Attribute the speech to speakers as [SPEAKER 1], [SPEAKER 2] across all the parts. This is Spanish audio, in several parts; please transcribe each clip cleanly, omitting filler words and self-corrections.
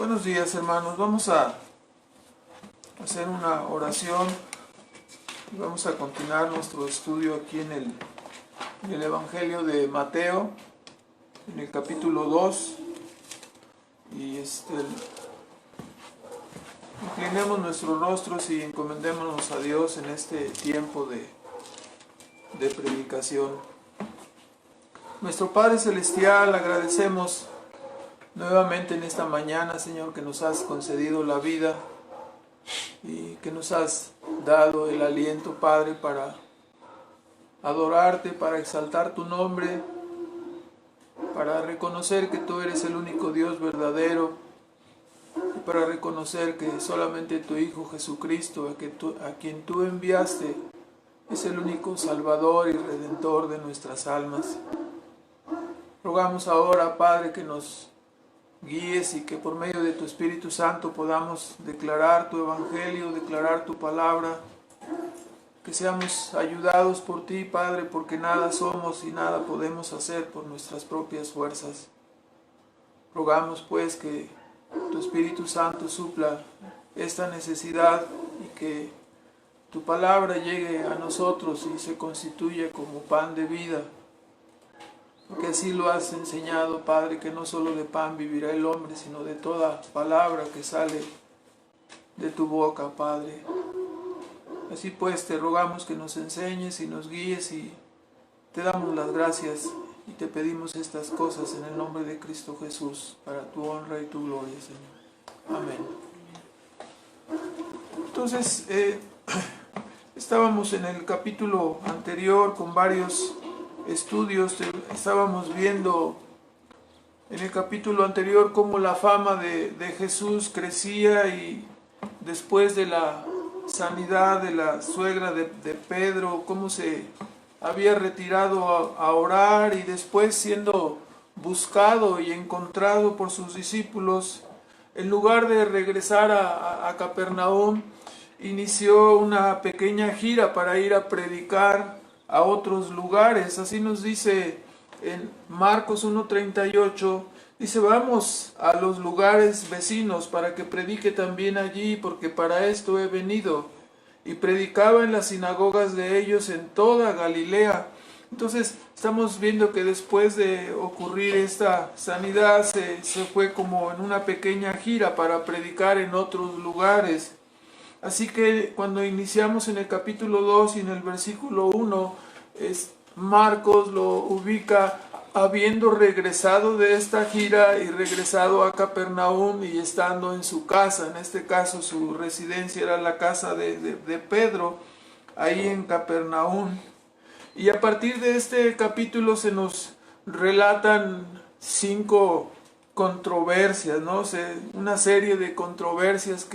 [SPEAKER 1] Buenos días, hermanos. Vamos a hacer una oración y vamos a continuar nuestro estudio aquí en el Evangelio de Mateo, en el capítulo 2. Y inclinemos nuestros rostros y encomendémonos a Dios en este tiempo de predicación. Nuestro Padre Celestial, agradecemos nuevamente en esta mañana, Señor, que nos has concedido la vida y que nos has dado el aliento, Padre, para adorarte, para exaltar tu nombre, para reconocer que tú eres el único Dios verdadero y para reconocer que solamente tu Hijo Jesucristo, a quien tú enviaste, es el único Salvador y Redentor de nuestras almas. Rogamos ahora, Padre, que nos guíes y que por medio de tu Espíritu Santo podamos declarar tu Evangelio, declarar tu palabra, que seamos ayudados por ti, Padre, porque nada somos y nada podemos hacer por nuestras propias fuerzas. Rogamos pues que tu Espíritu Santo supla esta necesidad y que tu palabra llegue a nosotros y se constituya como pan de vida, porque así lo has enseñado, Padre, que no solo de pan vivirá el hombre, sino de toda palabra que sale de tu boca, Padre. Así pues, te rogamos que nos enseñes y nos guíes y te damos las gracias y te pedimos estas cosas en el nombre de Cristo Jesús, para tu honra y tu gloria, Señor. Amén. Entonces, estábamos en el capítulo anterior con varios estudios. Estábamos viendo en el capítulo anterior cómo la fama de Jesús crecía, y después de la sanidad de la suegra de Pedro, cómo se había retirado a orar, y después siendo buscado y encontrado por sus discípulos, en lugar de regresar a Capernaum, inició una pequeña gira para ir a predicar a otros lugares. Así nos dice en Marcos 1:38, dice: vamos a los lugares vecinos para que predique también allí, porque para esto he venido. Y predicaba en las sinagogas de ellos en toda Galilea. Entonces estamos viendo que después de ocurrir esta sanidad se fue como en una pequeña gira para predicar en otros lugares. Así que cuando iniciamos en el capítulo 2 y en el versículo 1, Marcos lo ubica habiendo regresado de esta gira y regresado a Capernaum y estando en su casa. En este caso su residencia era la casa de Pedro, ahí en Capernaum. Y a partir de este capítulo se nos relatan 5 controversias, ¿no? Una serie de controversias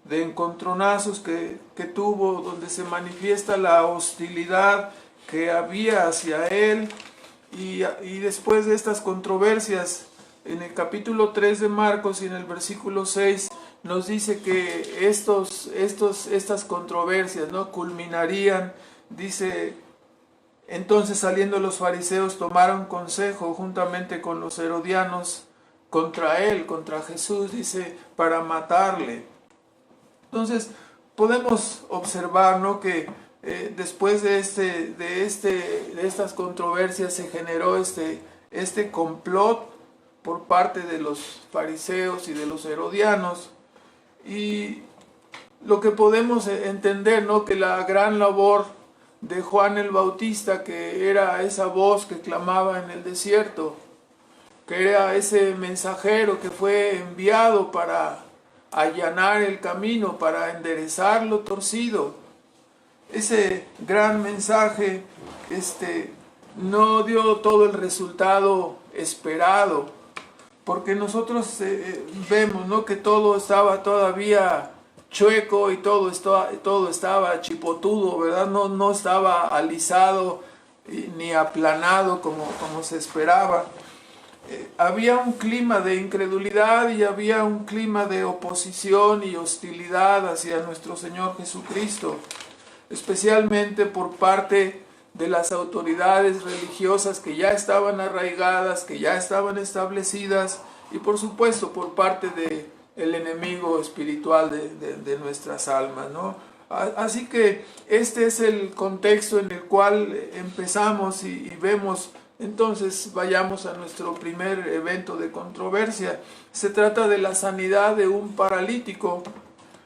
[SPEAKER 1] de encontronazos que tuvo, donde se manifiesta la hostilidad que había hacia él. Y después de estas controversias, en el capítulo 3 de Marcos y en el versículo 6, nos dice que estas controversias, ¿no?, culminarían. Dice: entonces, saliendo los fariseos, tomaron consejo juntamente con los herodianos contra él, contra Jesús, dice, para matarle. Entonces podemos observar, ¿no?, que después de estas controversias se generó este complot por parte de los fariseos y de los herodianos. Y lo que podemos entender, ¿no?, que la gran labor de Juan el Bautista, que era esa voz que clamaba en el desierto, que era ese mensajero que fue enviado para allanar el camino, para enderezar lo torcido. Ese gran mensaje no dio todo el resultado esperado, porque nosotros vemos, ¿no?, que todo estaba todavía chueco y todo estaba chipotudo, ¿verdad? No estaba alisado ni aplanado como se esperaba. Había un clima de incredulidad y había un clima de oposición y hostilidad hacia nuestro Señor Jesucristo, especialmente por parte de las autoridades religiosas que ya estaban arraigadas, que ya estaban establecidas y por supuesto por parte de el enemigo espiritual de nuestras almas, ¿no? Así que este es el contexto en el cual empezamos y vemos. Entonces vayamos a nuestro primer evento de controversia. Se trata de la sanidad de un paralítico.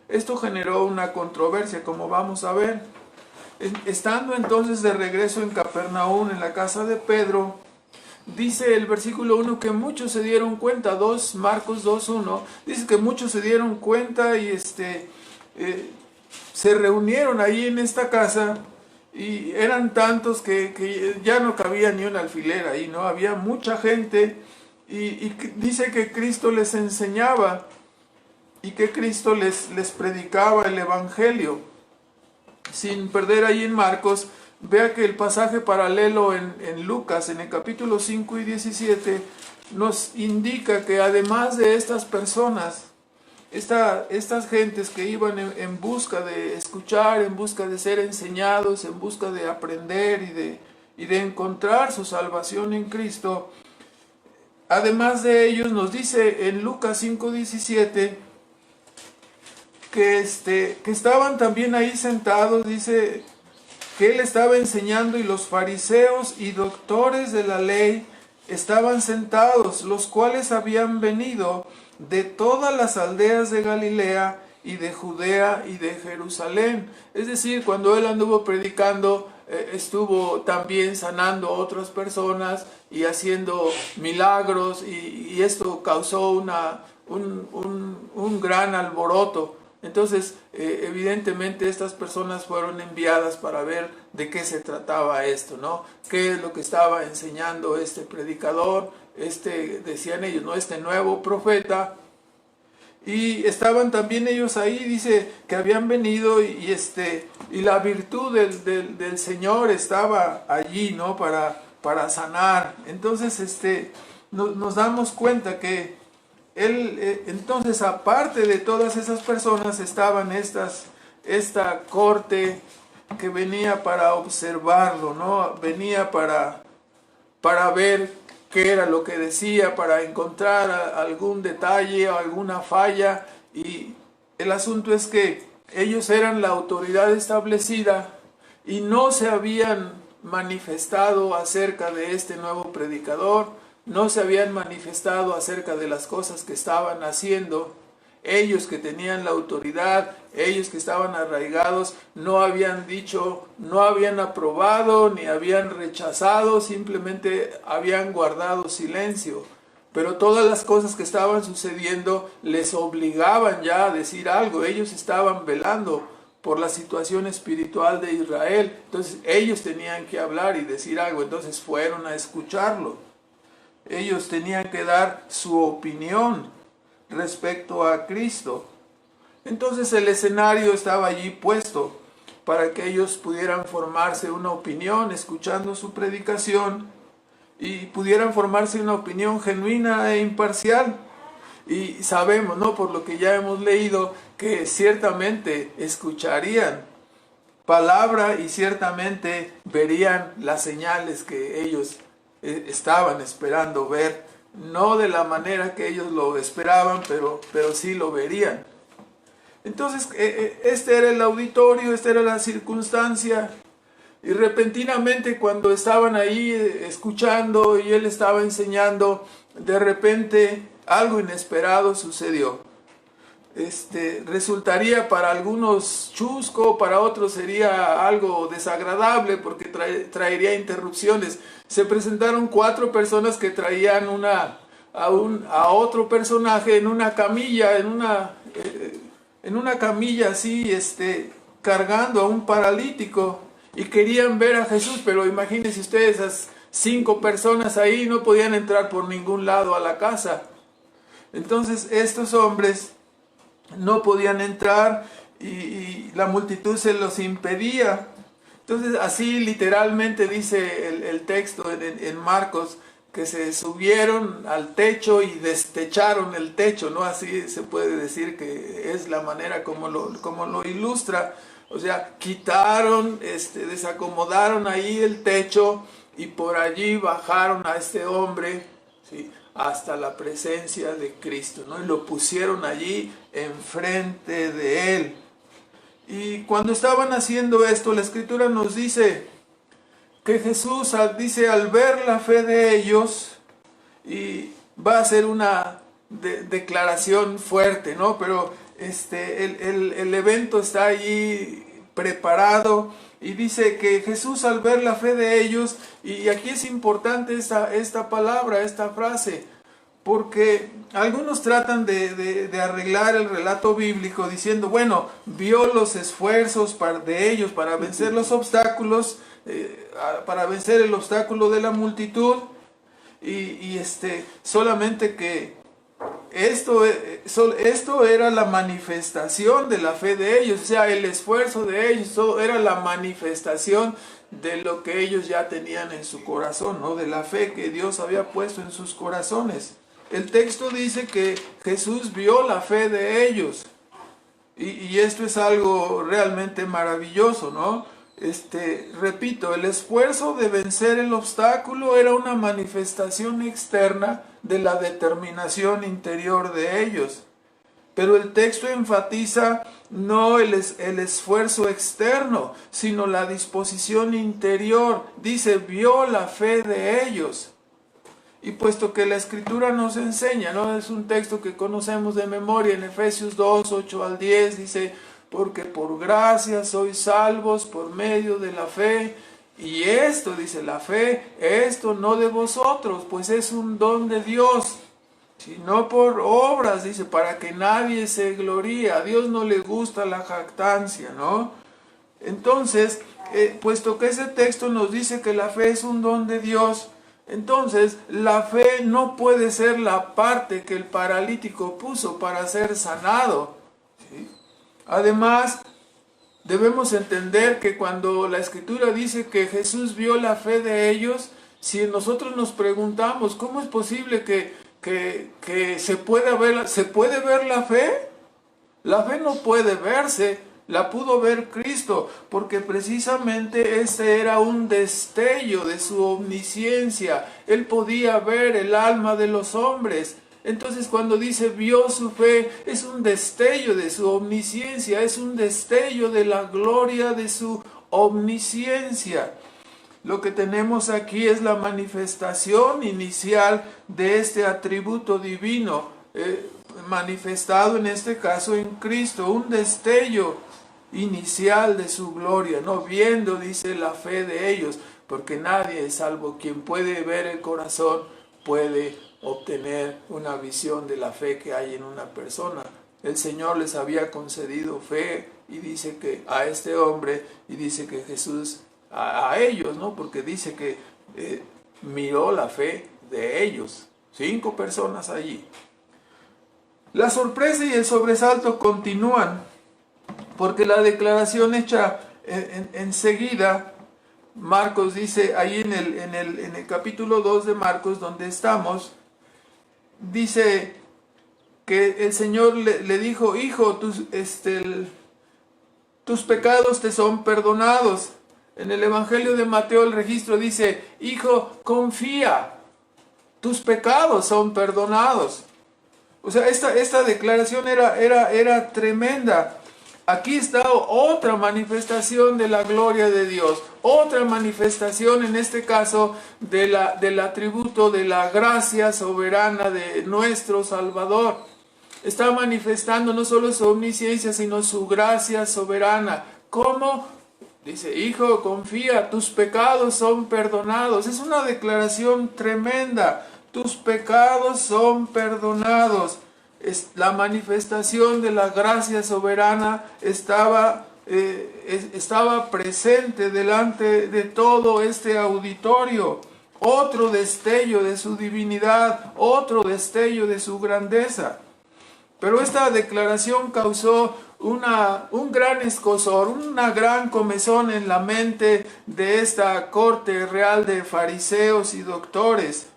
[SPEAKER 1] Esto generó una controversia, como vamos a ver. Estando entonces de regreso en Capernaum, en la casa de Pedro, dice el versículo 1 que muchos se dieron cuenta. Marcos 2:1 dice que muchos se dieron cuenta y se reunieron ahí en esta casa, y eran tantos que ya no cabía ni un alfiler ahí, ¿no? Había mucha gente, y dice que Cristo les enseñaba y que Cristo les predicaba el evangelio. Sin perder ahí en Marcos, vea que el pasaje paralelo en Lucas, en el capítulo 5 y 17, nos indica que además de estas personas, estas gentes que iban en busca de escuchar, en busca de ser enseñados, en busca de aprender y de encontrar su salvación en Cristo, además de ellos nos dice en Lucas 5:17 que estaban también ahí sentados. Dice que él estaba enseñando y los fariseos y doctores de la ley estaban sentados, los cuales habían venido de todas las aldeas de Galilea y de Judea y de Jerusalén. Es decir, cuando él anduvo predicando, estuvo también sanando a otras personas y haciendo milagros, y esto causó un gran alboroto. Entonces, evidentemente estas personas fueron enviadas para ver de qué se trataba esto, ¿no? ¿Qué es lo que estaba enseñando este predicador, decían ellos, ¿no? Este nuevo profeta? Y estaban también ellos ahí, dice que habían venido y la virtud del Señor estaba allí, ¿no? Para sanar. Entonces, nos damos cuenta que entonces, aparte de todas esas personas, estaban esta corte que venía para observarlo, ¿no? Venía para ver qué era lo que decía, para encontrar algún detalle o alguna falla. Y el asunto es que ellos eran la autoridad establecida y no se habían manifestado acerca de este nuevo predicador, no se habían manifestado acerca de las cosas que estaban haciendo. Ellos que tenían la autoridad, ellos que estaban arraigados, no habían dicho, no habían aprobado ni habían rechazado, simplemente habían guardado silencio. Pero todas las cosas que estaban sucediendo les obligaban ya a decir algo. Ellos estaban velando por la situación espiritual de Israel. Entonces ellos tenían que hablar y decir algo. Entonces fueron a escucharlo. Ellos tenían que dar su opinión respecto a Cristo. Entonces el escenario estaba allí puesto para que ellos pudieran formarse una opinión escuchando su predicación, y pudieran formarse una opinión genuina e imparcial. Y sabemos, ¿no?, por lo que ya hemos leído, que ciertamente escucharían palabra y ciertamente verían las señales que ellos estaban esperando ver, no de la manera que ellos lo esperaban, pero sí lo verían. Entonces, este era el auditorio, esta era la circunstancia, y repentinamente cuando estaban ahí escuchando y él estaba enseñando, de repente algo inesperado sucedió. Resultaría para algunos chusco, para otros sería algo desagradable porque traería interrupciones. Se presentaron 4 personas que traían a otro personaje en una camilla, en una camilla así, cargando a un paralítico, y querían ver a Jesús, pero imagínense ustedes, esas 5 personas ahí no podían entrar por ningún lado a la casa. Entonces estos hombres no podían entrar y la multitud se los impedía. Entonces así literalmente dice el texto en Marcos, que se subieron al techo y destecharon el techo, ¿no? Así se puede decir que es la manera como lo ilustra. O sea, quitaron, desacomodaron ahí el techo y por allí bajaron a este hombre, ¿sí?, hasta la presencia de Cristo, ¿no? Y lo pusieron allí enfrente de él. Y cuando estaban haciendo esto, la Escritura nos dice que Jesús dice al ver la fe de ellos, y va a ser una declaración fuerte, ¿no? Pero el evento está allí preparado, y dice que Jesús al ver la fe de ellos, y aquí es importante esta palabra, esta frase, porque algunos tratan de arreglar el relato bíblico diciendo, bueno, vio los esfuerzos de ellos para vencer los obstáculos, para vencer el obstáculo de la multitud, y solamente que esto era la manifestación de la fe de ellos, o sea, el esfuerzo de ellos, todo era la manifestación de lo que ellos ya tenían en su corazón, ¿no? De la fe que Dios había puesto en sus corazones. El texto dice que Jesús vio la fe de ellos, y esto es algo realmente maravilloso, ¿no? Repito, el esfuerzo de vencer el obstáculo era una manifestación externa de la determinación interior de ellos. Pero el texto enfatiza no el esfuerzo externo, sino la disposición interior. Dice, vio la fe de ellos. Y puesto que la Escritura nos enseña, ¿no? Es un texto que conocemos de memoria en Efesios 2, 8 al 10, dice, porque por gracia sois salvos por medio de la fe. Y esto, dice la fe, esto no de vosotros, pues es un don de Dios, sino por obras, dice, para que nadie se gloríe. A Dios no le gusta la jactancia, ¿no? Entonces, puesto que ese texto nos dice que la fe es un don de Dios, entonces la fe no puede ser la parte que el paralítico puso para ser sanado, ¿sí? Además, debemos entender que cuando la Escritura dice que Jesús vio la fe de ellos, si nosotros nos preguntamos, ¿cómo es posible que se puede ver la fe? La fe no puede verse, la pudo ver Cristo, porque precisamente este era un destello de su omnisciencia. Él podía ver el alma de los hombres. Entonces cuando dice vio su fe, es un destello de su omnisciencia, es un destello de la gloria de su omnisciencia. Lo que tenemos aquí es la manifestación inicial de este atributo divino, manifestado en este caso en Cristo, un destello inicial de su gloria, no viendo, dice, la fe de ellos, porque nadie es salvo quien puede ver el corazón, puede obtener una visión de la fe que hay en una persona. El Señor les había concedido fe, y dice que a este hombre, y dice que Jesús a ellos, ¿no? Porque dice que miró la fe de ellos, 5 personas allí. La sorpresa y el sobresalto continúan, porque la declaración hecha enseguida, Marcos dice ahí en el capítulo 2 de Marcos, donde estamos, dice que el Señor le dijo, hijo, tus pecados te son perdonados. En el Evangelio de Mateo el registro dice, hijo, confía, tus pecados son perdonados. O sea, esta declaración era tremenda. Aquí está otra manifestación de la gloria de Dios, otra manifestación en este caso del atributo de la gracia soberana de nuestro Salvador. Está manifestando no solo su omnisciencia, sino su gracia soberana. ¿Cómo? Dice, hijo, confía, tus pecados son perdonados. Es una declaración tremenda. Tus pecados son perdonados. La manifestación de la gracia soberana estaba presente delante de todo este auditorio. Otro destello de su divinidad, otro destello de su grandeza. Pero esta declaración causó un gran escozor, una gran comezón en la mente de esta corte real de fariseos y doctores.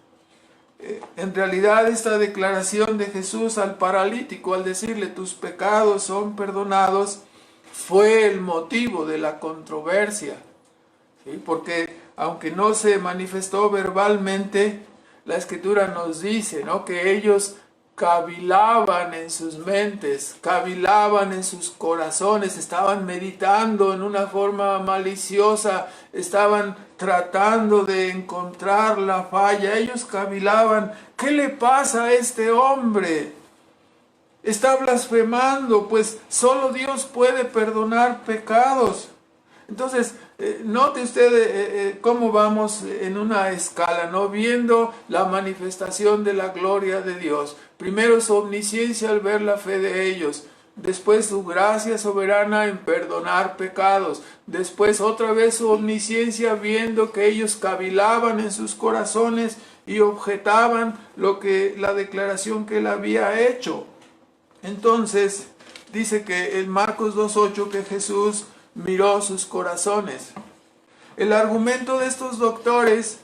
[SPEAKER 1] En realidad, esta declaración de Jesús al paralítico, al decirle tus pecados son perdonados, fue el motivo de la controversia, ¿sí? Porque aunque no se manifestó verbalmente, la Escritura nos dice, ¿no?, que ellos cavilaban en sus mentes, cavilaban en sus corazones, estaban meditando en una forma maliciosa, estaban tratando de encontrar la falla. Ellos cavilaban: ¿qué le pasa a este hombre? Está blasfemando, pues solo Dios puede perdonar pecados. Entonces, note usted cómo vamos en una escala, ¿no?, viendo la manifestación de la gloria de Dios. Primero su omnisciencia al ver la fe de ellos. Después su gracia soberana en perdonar pecados. Después otra vez su omnisciencia viendo que ellos cavilaban en sus corazones y objetaban la declaración que él había hecho. Entonces, dice que en Marcos 2:8 que Jesús miró sus corazones. El argumento de estos doctores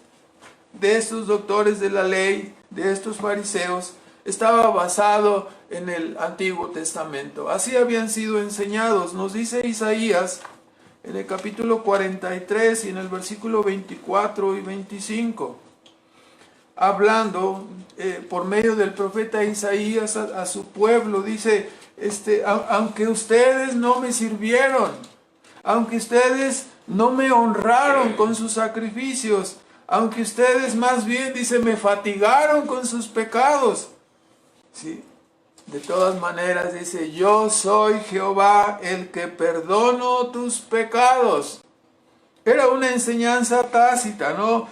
[SPEAKER 1] de la ley, de estos fariseos, estaba basado en el Antiguo Testamento. Así habían sido enseñados. Nos dice Isaías en el capítulo 43 y en el versículo 24 y 25. Hablando por medio del profeta Isaías a su pueblo, dice, aunque ustedes no me sirvieron, aunque ustedes no me honraron con sus sacrificios, aunque ustedes más bien, dice, me fatigaron con sus pecados, ¿sí?, de todas maneras, dice, yo soy Jehová el que perdono tus pecados. Era una enseñanza tácita, ¿no?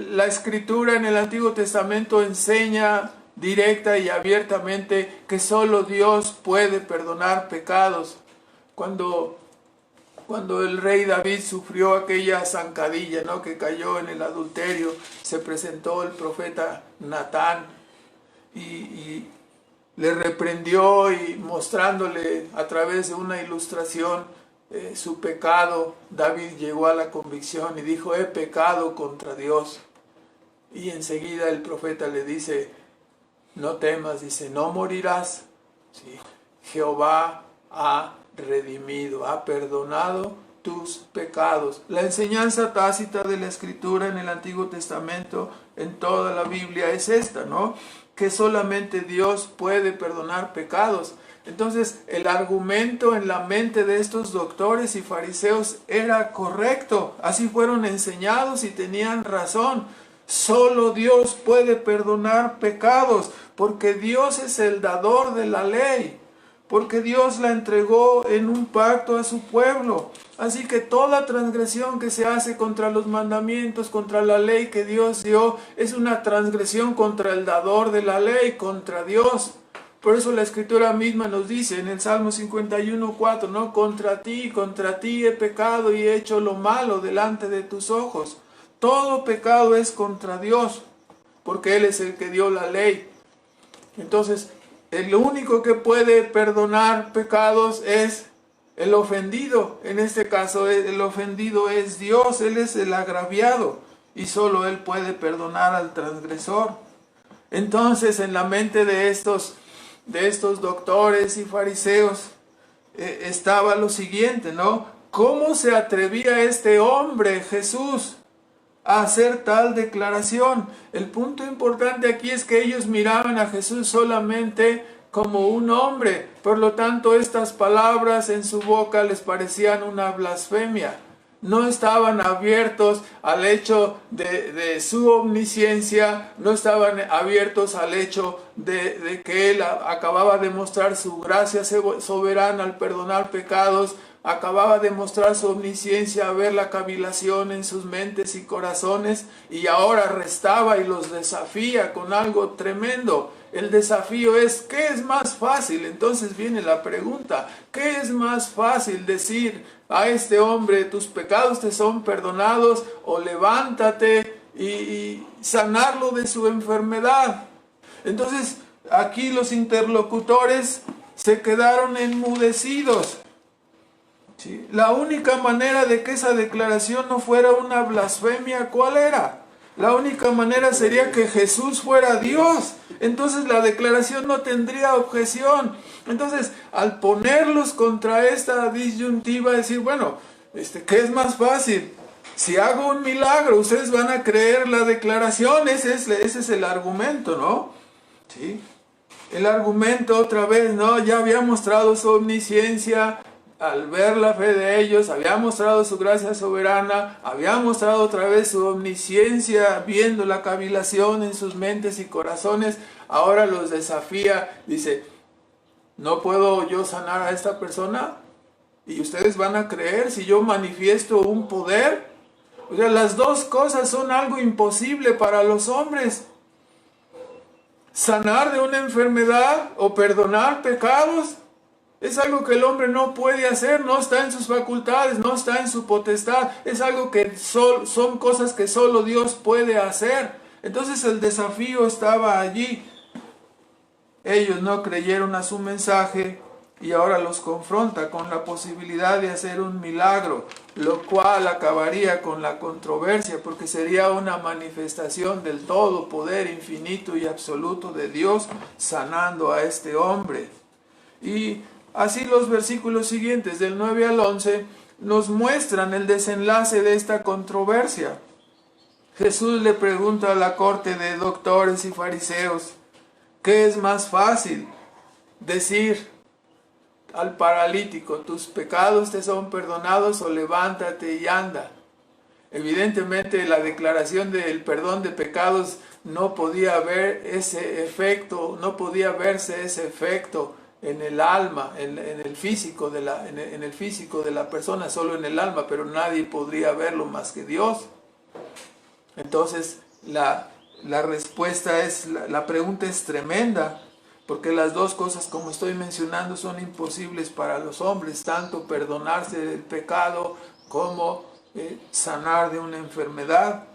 [SPEAKER 1] La Escritura en el Antiguo Testamento enseña directa y abiertamente que solo Dios puede perdonar pecados. Cuando el rey David sufrió aquella zancadilla, ¿no?, que cayó en el adulterio, se presentó el profeta Natán y le reprendió, y mostrándole a través de una ilustración su pecado, David llegó a la convicción y dijo: he pecado contra Dios. Y enseguida el profeta le dice: no temas, dice, no morirás. ¿Sí? Jehová ha redimido, ha perdonado tus pecados. La enseñanza tácita de la Escritura en el Antiguo Testamento, en toda la Biblia, es esta, ¿no?, que solamente Dios puede perdonar pecados. Entonces, el argumento en la mente de estos doctores y fariseos era correcto. Así fueron enseñados y tenían razón. Solo Dios puede perdonar pecados, porque Dios es el dador de la ley, porque Dios la entregó en un pacto a su pueblo. Así que toda transgresión que se hace contra los mandamientos, contra la ley que Dios dio, es una transgresión contra el dador de la ley, contra Dios. Por eso la Escritura misma nos dice en el Salmo 51:4, ¿no? contra ti he pecado y he hecho lo malo delante de tus ojos. Todo pecado es contra Dios, porque Él es el que dio la ley. Entonces, el único que puede perdonar pecados es el ofendido. En este caso, el ofendido es Dios. Él es el agraviado y solo Él puede perdonar al transgresor. Entonces, en la mente de estos doctores y fariseos estaba lo siguiente, ¿no? ¿Cómo se atrevía este hombre, Jesús, a hacer tal declaración? El punto importante aquí es que ellos miraban a Jesús solamente como un hombre. Por lo tanto, estas palabras en su boca les parecían una blasfemia. No estaban abiertos al hecho de su omnisciencia, no estaban abiertos al hecho de que Él acababa de mostrar su gracia soberana al perdonar pecados, acababa de mostrar su omnisciencia a ver la cavilación en sus mentes y corazones, y ahora restaba y los desafía con algo tremendo. El desafío es: ¿qué es más fácil? Entonces viene la pregunta: ¿qué es más fácil decir a este hombre, tus pecados te son perdonados, o levántate y sanarlo de su enfermedad? Entonces aquí los interlocutores se quedaron enmudecidos. ¿Sí? La única manera de que esa declaración no fuera una blasfemia, ¿cuál era? La única manera sería que Jesús fuera Dios. Entonces la declaración no tendría objeción. Entonces, al ponerlos contra esta disyuntiva, decir, bueno, ¿qué es más fácil? Si hago un milagro, ustedes van a creer la declaración. Ese es el argumento, ¿no? ¿Sí? El argumento otra vez, ¿no? Ya había mostrado su omnisciencia al ver la fe de ellos, había mostrado su gracia soberana, había mostrado otra vez su omnisciencia viendo la cavilación en sus mentes y corazones. Ahora los desafía, dice, ¿no puedo yo sanar a esta persona? ¿Y ustedes van a creer si yo manifiesto un poder? O sea, las dos cosas son algo imposible para los hombres. Sanar de una enfermedad o perdonar pecados es algo que el hombre no puede hacer, no está en sus facultades, no está en su potestad. Es algo que son cosas que solo Dios puede hacer. Entonces el desafío estaba allí. Ellos no creyeron a su mensaje y ahora los confronta con la posibilidad de hacer un milagro, lo cual acabaría con la controversia, porque sería una manifestación del todo poder infinito y absoluto de Dios sanando a este hombre. Y así los versículos siguientes, del 9 al 11, nos muestran el desenlace de esta controversia. Jesús le pregunta a la corte de doctores y fariseos, ¿qué es más fácil? Decir al paralítico, tus pecados te son perdonados, o levántate y anda. Evidentemente la declaración del perdón de pecados no podía haber ese efecto, no podía verse ese efecto en el alma, en el físico de la persona, solo en el alma, pero nadie podría verlo más que Dios. Entonces la respuesta es, la pregunta es tremenda, porque las dos cosas, como estoy mencionando, son imposibles para los hombres, tanto perdonarse del pecado como sanar de una enfermedad.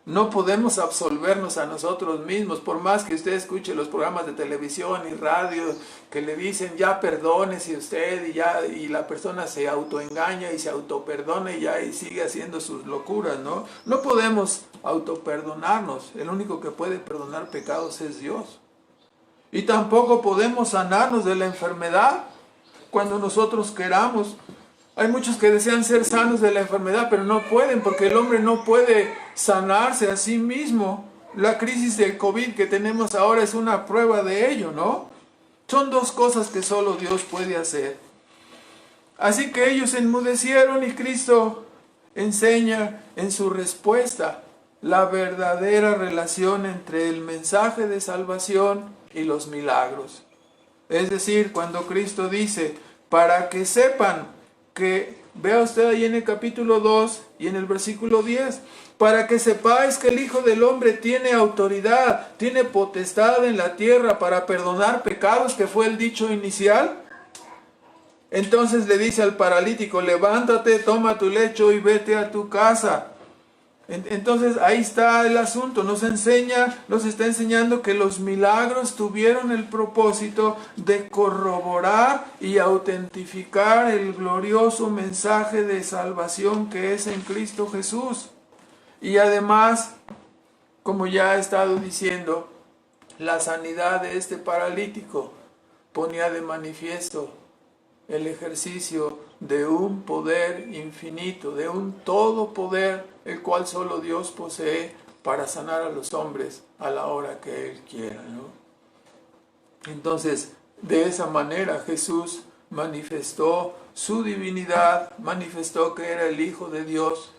[SPEAKER 1] No podemos absolvernos a nosotros mismos, por más que usted escuche los programas de televisión y radio que le dicen ya perdónese usted, y la persona se autoengaña y se autoperdona y sigue haciendo sus locuras, ¿no? No podemos autoperdonarnos, el único que puede perdonar pecados es Dios. Y tampoco podemos sanarnos de la enfermedad cuando nosotros queramos. Hay muchos que desean ser sanos de la enfermedad, pero no pueden, porque el hombre no puede sanarse a sí mismo. La crisis del COVID que tenemos ahora es una prueba de ello, ¿no? Son dos cosas que solo Dios puede hacer. Así que ellos enmudecieron y Cristo enseña en su respuesta la verdadera relación entre el mensaje de salvación y los milagros. Es decir, cuando Cristo dice, para que sepan que, vea usted ahí en el capítulo 2 y en el versículo 10, para que sepáis que el Hijo del Hombre tiene autoridad, tiene potestad en la tierra para perdonar pecados, que fue el dicho inicial. Entonces le dice al paralítico, levántate, toma tu lecho y vete a tu casa. Entonces ahí está el asunto, nos está enseñando que los milagros tuvieron el propósito de corroborar y autentificar el glorioso mensaje de salvación que es en Cristo Jesús. Y además, como ya he estado diciendo, la sanidad de este paralítico ponía de manifiesto el ejercicio de un poder infinito, de un todopoder, el cual solo Dios posee para sanar a los hombres a la hora que Él quiera, ¿no? Entonces, de esa manera Jesús manifestó su divinidad, manifestó que era el Hijo de Dios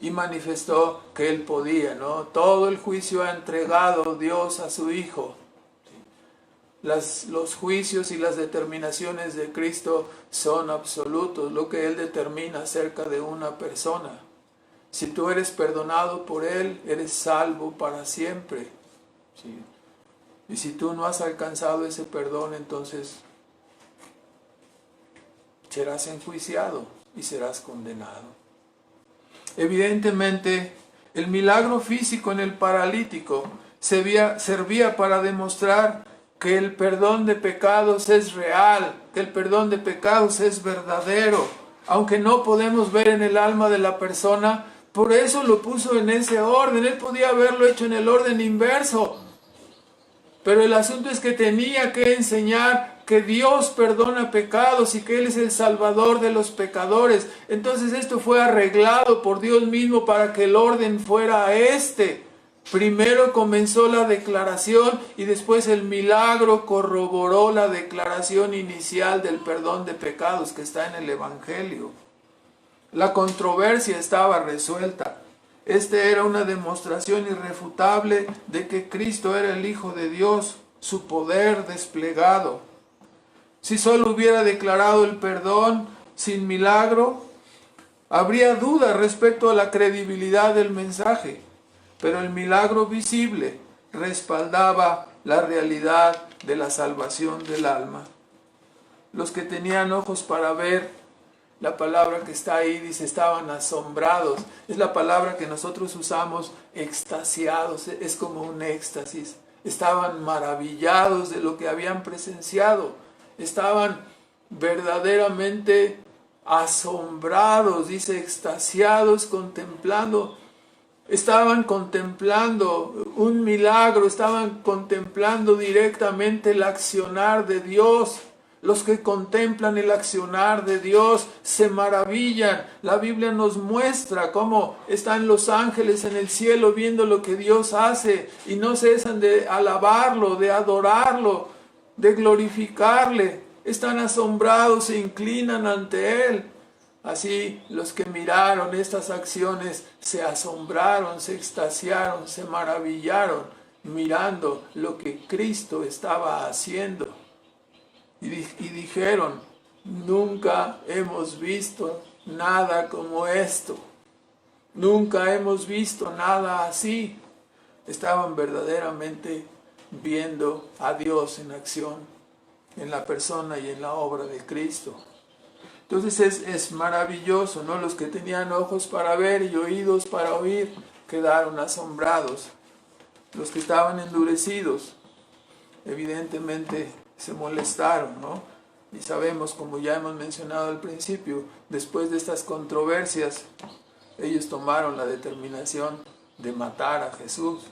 [SPEAKER 1] y manifestó que Él podía, ¿no? Todo el juicio ha entregado Dios a su Hijo. Los juicios y las determinaciones de Cristo son absolutos, lo que Él determina acerca de una persona. Si tú eres perdonado por Él, eres salvo para siempre. ¿Sí? Y si tú no has alcanzado ese perdón, entonces serás enjuiciado y serás condenado. Evidentemente, el milagro físico en el paralítico servía para demostrar que el perdón de pecados es real, que el perdón de pecados es verdadero, aunque no podemos ver en el alma de la persona. Por eso lo puso en ese orden. Él podía haberlo hecho en el orden inverso, pero el asunto es que tenía que enseñar que Dios perdona pecados y que Él es el Salvador de los pecadores. Entonces esto fue arreglado por Dios mismo para que el orden fuera este. Primero comenzó la declaración y después el milagro corroboró la declaración inicial del perdón de pecados que está en el Evangelio. La controversia estaba resuelta. Era una demostración irrefutable de que Cristo era el Hijo de Dios, su poder desplegado. Si solo hubiera declarado el perdón sin milagro, habría duda respecto a la credibilidad del mensaje, pero el milagro visible respaldaba la realidad de la salvación del alma. Los que tenían ojos para ver, la palabra que está ahí dice, estaban asombrados. Es la palabra que nosotros usamos, extasiados, es como un éxtasis. Estaban maravillados de lo que habían presenciado. Estaban verdaderamente asombrados, dice, extasiados, contemplando. Estaban contemplando un milagro, estaban contemplando directamente el accionar de Dios. Los que contemplan el accionar de Dios se maravillan. La Biblia nos muestra cómo están los ángeles en el cielo viendo lo que Dios hace y no cesan de alabarlo, de adorarlo, de glorificarle. Están asombrados, se inclinan ante Él. Así los que miraron estas acciones se asombraron, se extasiaron, se maravillaron mirando lo que Cristo estaba haciendo. Y dijeron, nunca hemos visto nada como esto. Nunca hemos visto nada así. Estaban verdaderamente viendo a Dios en acción, en la persona y en la obra de Cristo. Entonces es maravilloso, ¿no? Los que tenían ojos para ver y oídos para oír quedaron asombrados. Los que estaban endurecidos, evidentemente se molestaron, ¿no? Y sabemos, como ya hemos mencionado al principio, después de estas controversias, ellos tomaron la determinación de matar a Jesús.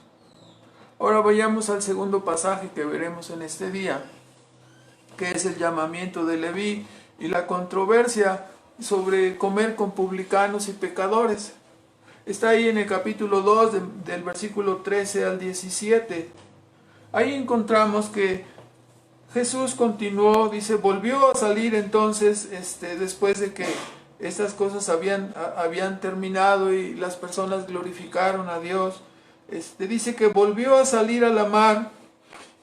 [SPEAKER 1] Ahora vayamos al segundo pasaje que veremos en este día, que es el llamamiento de Leví y la controversia sobre comer con publicanos y pecadores. Está ahí en el capítulo 2, del versículo 13 al 17. Ahí encontramos que Jesús continuó, dice, volvió a salir entonces, después de que estas cosas habían terminado y las personas glorificaron a Dios. Dice que volvió a salir a la mar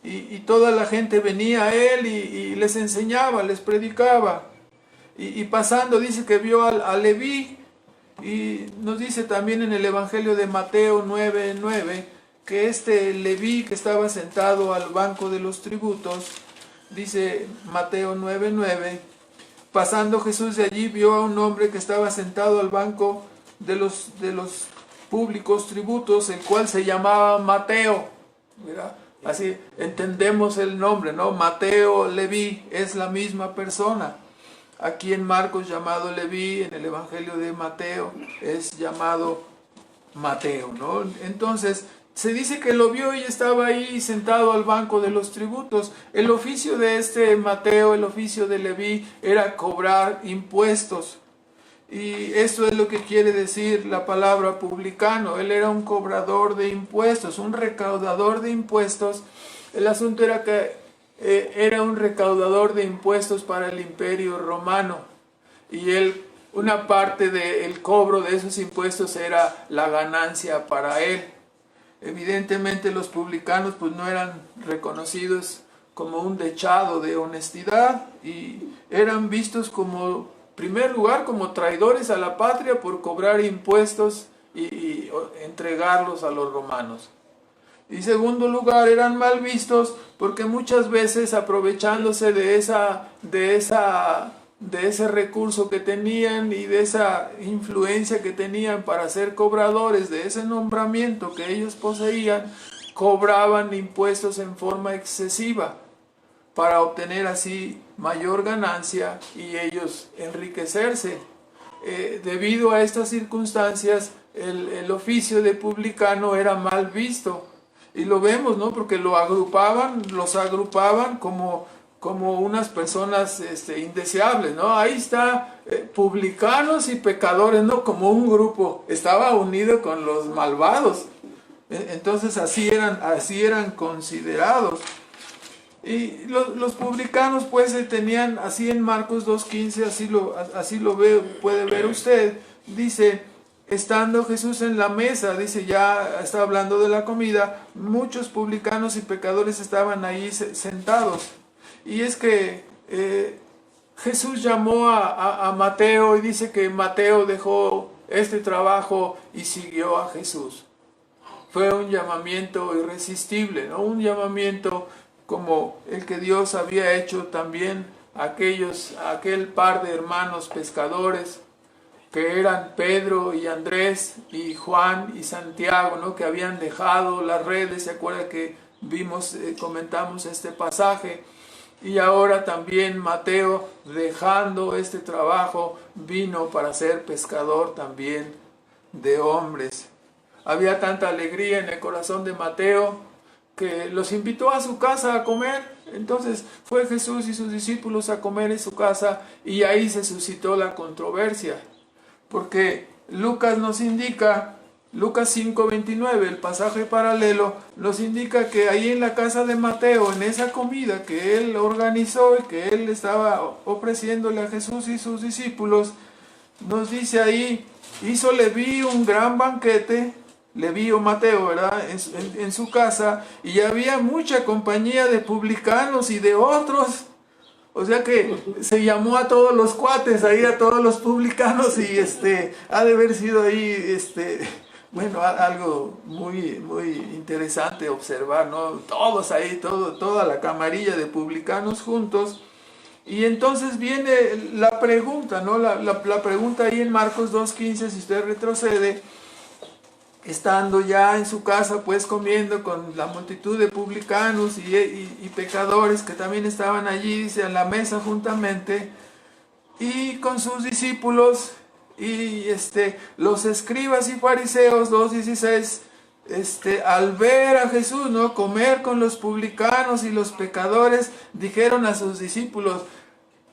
[SPEAKER 1] y toda la gente venía a él y les enseñaba, les predicaba. Y pasando dice que vio a Leví, y nos dice también en el Evangelio de Mateo 9:9 que Leví que estaba sentado al banco de los tributos, dice Mateo 9:9, pasando Jesús de allí vio a un hombre que estaba sentado al banco de los públicos tributos, el cual se llamaba Mateo. Mira, así entendemos el nombre, ¿no? Mateo, Leví, es la misma persona. Aquí en Marcos llamado Leví, en el Evangelio de Mateo es llamado Mateo, ¿no? Entonces se dice que lo vio y estaba ahí sentado al banco de los tributos. El oficio de Mateo, el oficio de Leví, era cobrar impuestos. Y esto es lo que quiere decir la palabra publicano. Él era un cobrador de impuestos, un recaudador de impuestos. El asunto era que era un recaudador de impuestos para el Imperio Romano. Y una parte del cobro de esos impuestos era la ganancia para él. Evidentemente los publicanos pues no eran reconocidos como un dechado de honestidad y eran vistos como, en primer lugar, como traidores a la patria por cobrar impuestos y entregarlos a los romanos. Y en segundo lugar, eran mal vistos porque muchas veces, aprovechándose de ese recurso que tenían y de esa influencia que tenían para ser cobradores de ese nombramiento que ellos poseían, cobraban impuestos en forma excesiva para obtener así mayor ganancia y ellos enriquecerse. Debido a estas circunstancias, el oficio de publicano era mal visto. Y lo vemos, ¿no? Porque los agrupaban como como unas personas indeseables, ¿no? Ahí está publicanos y pecadores, ¿no? Como un grupo, estaba unido con los malvados. Entonces así eran considerados. Y los publicanos pues tenían, así en Marcos 2:15, así lo puede ver usted, dice, estando Jesús en la mesa, dice, ya está hablando de la comida, muchos publicanos y pecadores estaban ahí sentados. Y es que Jesús llamó a Mateo y dice que Mateo dejó este trabajo y siguió a Jesús. Fue un llamamiento irresistible, ¿no? Un llamamiento como el que Dios había hecho también a aquel par de hermanos pescadores que eran Pedro y Andrés y Juan y Santiago, ¿no? Que habían dejado las redes. ¿Se acuerda que comentamos este pasaje? Y ahora también Mateo, dejando este trabajo, vino para ser pescador también de hombres. Había tanta alegría en el corazón de Mateo que los invitó a su casa a comer. Entonces fue Jesús y sus discípulos a comer en su casa y ahí se suscitó la controversia. Porque Lucas nos indica, Lucas 5:29, el pasaje paralelo, nos indica que ahí en la casa de Mateo, en esa comida que él organizó y que él estaba ofreciéndole a Jesús y sus discípulos, nos dice ahí, hizo Leví un gran banquete, Leví o Mateo, ¿verdad? En su casa, y había mucha compañía de publicanos y de otros. O sea que se llamó a todos los cuates, ahí a todos los publicanos, y ha de haber sido ahí, bueno, algo muy, muy interesante observar, ¿no? Todos ahí, toda la camarilla de publicanos juntos. Y entonces viene la pregunta, ¿no? La pregunta ahí en Marcos 2:15, si usted retrocede, estando ya en su casa, pues comiendo con la multitud de publicanos y pecadores que también estaban allí, dice, a la mesa juntamente, y con sus discípulos, y los escribas y fariseos, 2:16, al ver a Jesús, ¿no?, comer con los publicanos y los pecadores, dijeron a sus discípulos,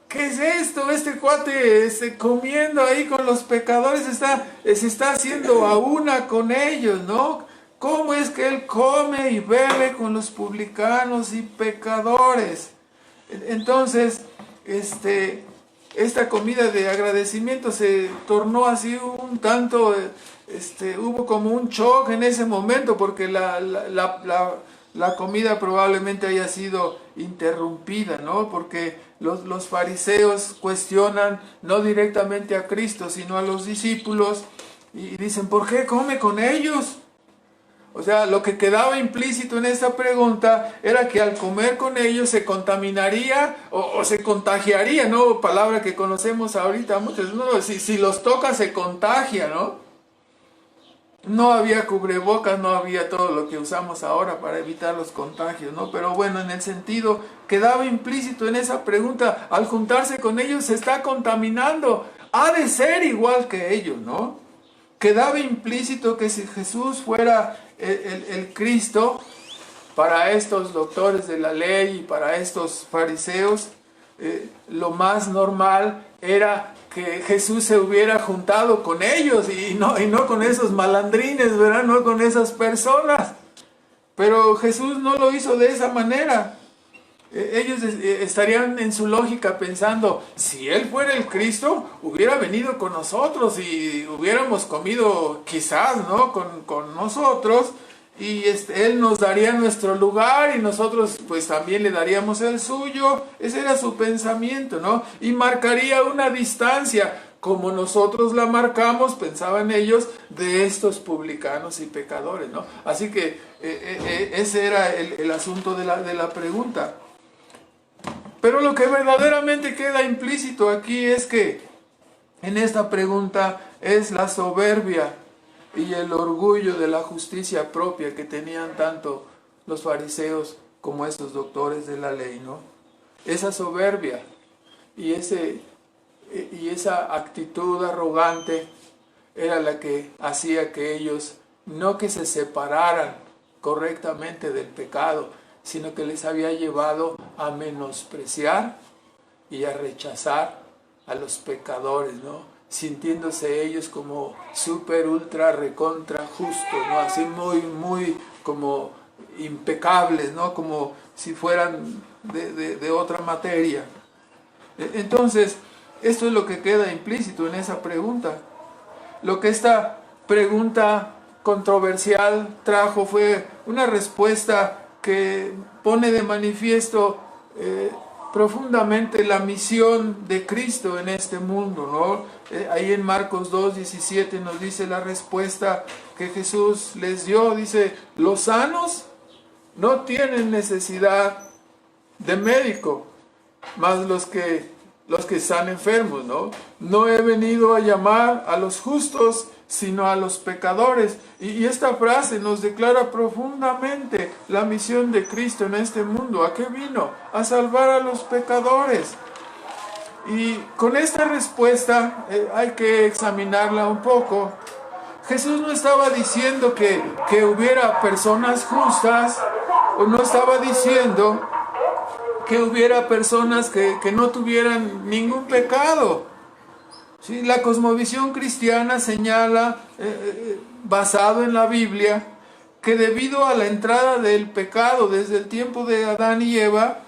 [SPEAKER 1] ¿qué es esto? Este cuate comiendo ahí con los pecadores, se está haciendo a una con ellos, ¿no? ¿Cómo es que él come y bebe con los publicanos y pecadores? Entonces, esta comida de agradecimiento se tornó así un tanto, hubo como un shock en ese momento, porque la comida probablemente haya sido interrumpida, ¿no? Porque los fariseos cuestionan no directamente a Cristo, sino a los discípulos, y dicen, ¿por qué come con ellos? O sea, lo que quedaba implícito en esta pregunta era que al comer con ellos se contaminaría o se contagiaría, ¿no? Palabra que conocemos ahorita muchos, ¿no? Si los toca se contagia, ¿no? No había cubrebocas, no había todo lo que usamos ahora para evitar los contagios, ¿no? Pero bueno, en el sentido, quedaba implícito en esa pregunta, al juntarse con ellos se está contaminando, ha de ser igual que ellos, ¿no? Quedaba implícito que si Jesús fuera el Cristo, para estos doctores de la ley y para estos fariseos, lo más normal era que Jesús se hubiera juntado con ellos y no con esos malandrines, ¿verdad? No con esas personas. Pero Jesús no lo hizo de esa manera. Ellos estarían en su lógica pensando, si Él fuera el Cristo, hubiera venido con nosotros y hubiéramos comido quizás, ¿no?, con nosotros, y Él nos daría nuestro lugar y nosotros pues también le daríamos el suyo. Ese era su pensamiento, ¿no? Y marcaría una distancia, como nosotros la marcamos, pensaban ellos, de estos publicanos y pecadores, ¿no? Así que ese era el asunto de la pregunta. Pero lo que verdaderamente queda implícito aquí es que en esta pregunta es la soberbia y el orgullo de la justicia propia que tenían tanto los fariseos como esos doctores de la ley, ¿no? Esa soberbia y esa actitud arrogante era la que hacía que ellos no que se separaran correctamente del pecado, sino que les había llevado a menospreciar y a rechazar a los pecadores, ¿no? Sintiéndose ellos como súper, ultra, recontra justos, ¿no? Así muy como impecables, ¿no? Como si fueran de otra materia. Entonces, esto es lo que queda implícito en esa pregunta. Lo que esta pregunta controversial trajo fue una respuesta que pone de manifiesto profundamente la misión de Cristo en este mundo, ¿no? Ahí en Marcos 2:17 nos dice la respuesta que Jesús les dio. Dice, los sanos no tienen necesidad de médico, más los que están enfermos, ¿no? No he venido a llamar a los justos, sino a los pecadores. Y esta frase nos declara profundamente la misión de Cristo en este mundo. ¿A qué vino? A salvar a los pecadores. Y con esta respuesta hay que examinarla un poco. Jesús no estaba diciendo que hubiera personas justas, o no estaba diciendo que hubiera personas que no tuvieran ningún pecado. ¿Sí? La cosmovisión cristiana señala, basado en la Biblia, que debido a la entrada del pecado desde el tiempo de Adán y Eva,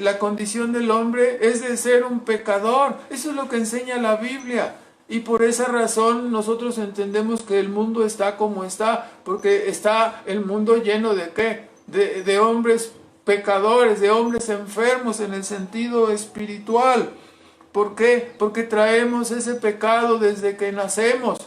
[SPEAKER 1] la condición del hombre es de ser un pecador. Eso es lo que enseña la Biblia. Y por esa razón nosotros entendemos que el mundo está como está, porque está el mundo lleno de ¿qué? De hombres pecadores, de hombres enfermos en el sentido espiritual. ¿Por qué? Porque traemos ese pecado desde que nacemos.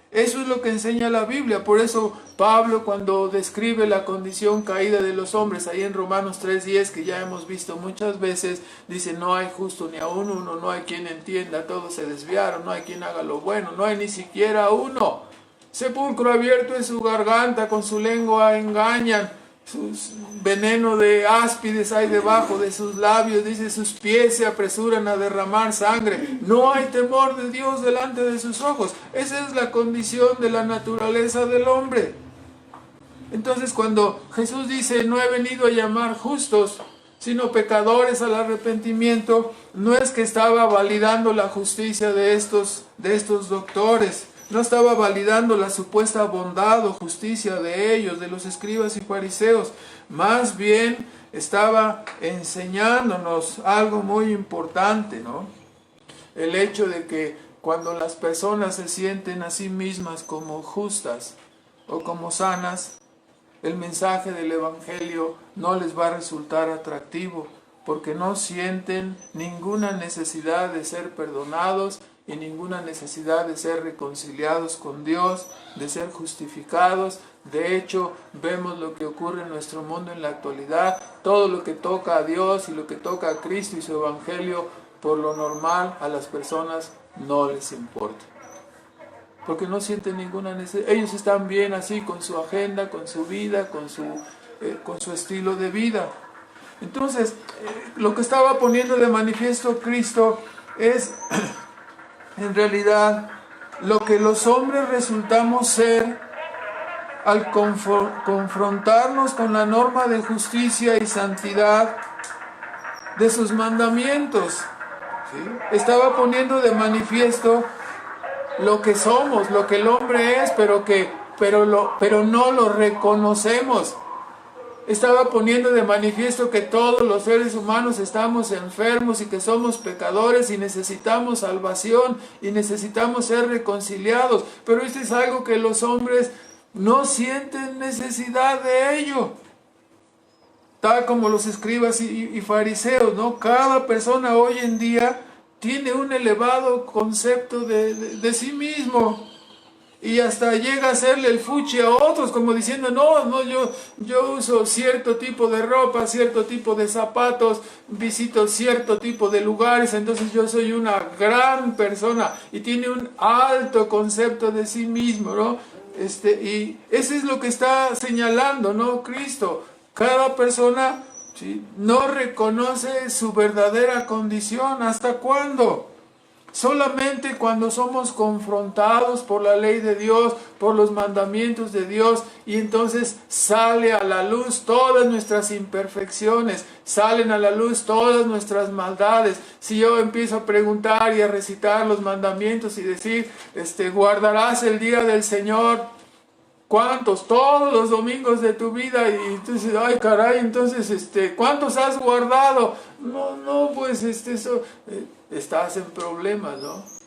[SPEAKER 1] Eso es lo que enseña la Biblia. Por eso Pablo, cuando describe la condición caída de los hombres, ahí en Romanos 3:10, que ya hemos visto muchas veces, dice, no hay justo ni aún uno, no hay quien entienda, todos se desviaron, no hay quien haga lo bueno, no hay ni siquiera uno. Sepulcro abierto en su garganta, con su lengua engañan, sus veneno de áspides hay debajo de sus labios, dice, sus pies se apresuran a derramar sangre. No hay temor de Dios delante de sus ojos. Esa es la condición de la naturaleza del hombre. Entonces, cuando Jesús dice, no he venido a llamar justos, sino pecadores al arrepentimiento, no es que estaba validando la justicia de estos doctores. No estaba validando la supuesta bondad o justicia de ellos, de los escribas y fariseos. Más bien estaba enseñándonos algo muy importante, ¿no? El hecho de que cuando las personas se sienten a sí mismas como justas o como sanas, el mensaje del Evangelio no les va a resultar atractivo, porque no sienten ninguna necesidad de ser perdonados y ninguna necesidad de ser reconciliados con Dios, de ser justificados. De hecho, vemos lo que ocurre en nuestro mundo en la actualidad. Todo lo que toca a Dios y lo que toca a Cristo y su Evangelio, por lo normal, a las personas no les importa. Porque no sienten ninguna necesidad. Ellos están bien así, con su agenda, con su vida, con su estilo de vida. Entonces, lo que estaba poniendo de manifiesto Cristo es en realidad lo que los hombres resultamos ser al confrontarnos con la norma de justicia y santidad de sus mandamientos. ¿Sí? Estaba poniendo de manifiesto lo que somos, lo que el hombre es, pero no lo reconocemos. Estaba poniendo de manifiesto que todos los seres humanos estamos enfermos y que somos pecadores y necesitamos salvación y necesitamos ser reconciliados. Pero esto es algo que los hombres no sienten necesidad de ello. Tal como los escribas y fariseos, ¿no? Cada persona hoy en día tiene un elevado concepto de sí mismo. Y hasta llega a hacerle el fuchi a otros, como diciendo, no, yo uso cierto tipo de ropa, cierto tipo de zapatos, visito cierto tipo de lugares, entonces yo soy una gran persona, y tiene un alto concepto de sí mismo, ¿no? Y eso es lo que está señalando, ¿no? Cristo. Cada persona, ¿sí?, no reconoce su verdadera condición. ¿Hasta cuándo? solamente cuando somos confrontados por la ley de Dios, por los mandamientos de Dios, y entonces sale a la luz todas nuestras imperfecciones, salen a la luz todas nuestras maldades. Si yo empiezo a preguntar y a recitar los mandamientos y decir, guardarás el día del Señor, ¿cuántos? Todos los domingos de tu vida. Y entonces, ay caray, entonces, ¿cuántos has guardado? No, pues, estás en problemas, ¿no?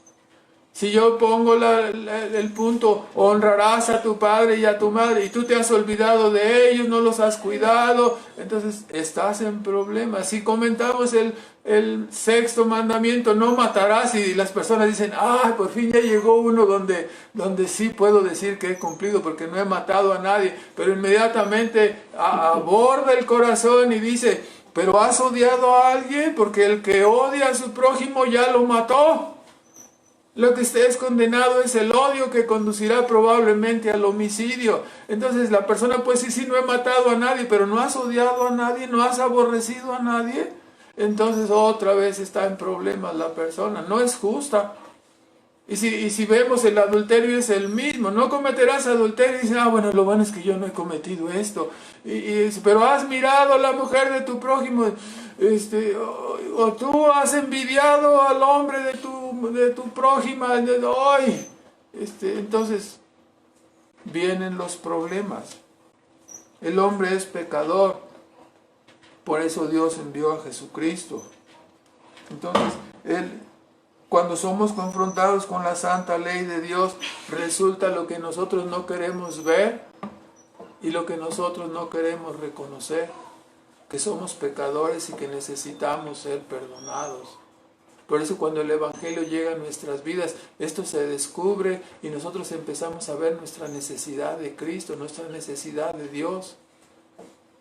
[SPEAKER 1] Si yo pongo el punto, honrarás a tu padre y a tu madre, y tú te has olvidado de ellos, no los has cuidado, entonces estás en problemas. Si comentamos el sexto mandamiento, no matarás, y las personas dicen, ay, por fin ya llegó uno donde sí puedo decir que he cumplido porque no he matado a nadie, pero inmediatamente aborda el corazón y dice, pero has odiado a alguien, porque el que odia a su prójimo ya lo mató. Lo que estés condenado es el odio, que conducirá probablemente al homicidio. Entonces la persona puede decir, sí, no he matado a nadie, pero no has odiado a nadie, no has aborrecido a nadie. Entonces otra vez está en problemas la persona, no es justa. Y si vemos el adulterio es el mismo, no cometerás adulterio, y dicen, bueno, lo bueno es que yo no he cometido esto. Pero has mirado a la mujer de tu prójimo, o tú has envidiado al hombre de tu prójima, entonces vienen los problemas. El hombre es pecador, por eso Dios envió a Jesucristo. Entonces, cuando somos confrontados con la santa ley de Dios, resulta lo que nosotros no queremos ver y lo que nosotros no queremos reconocer, que somos pecadores y que necesitamos ser perdonados. Por eso cuando el Evangelio llega a nuestras vidas, esto se descubre y nosotros empezamos a ver nuestra necesidad de Cristo, nuestra necesidad de Dios.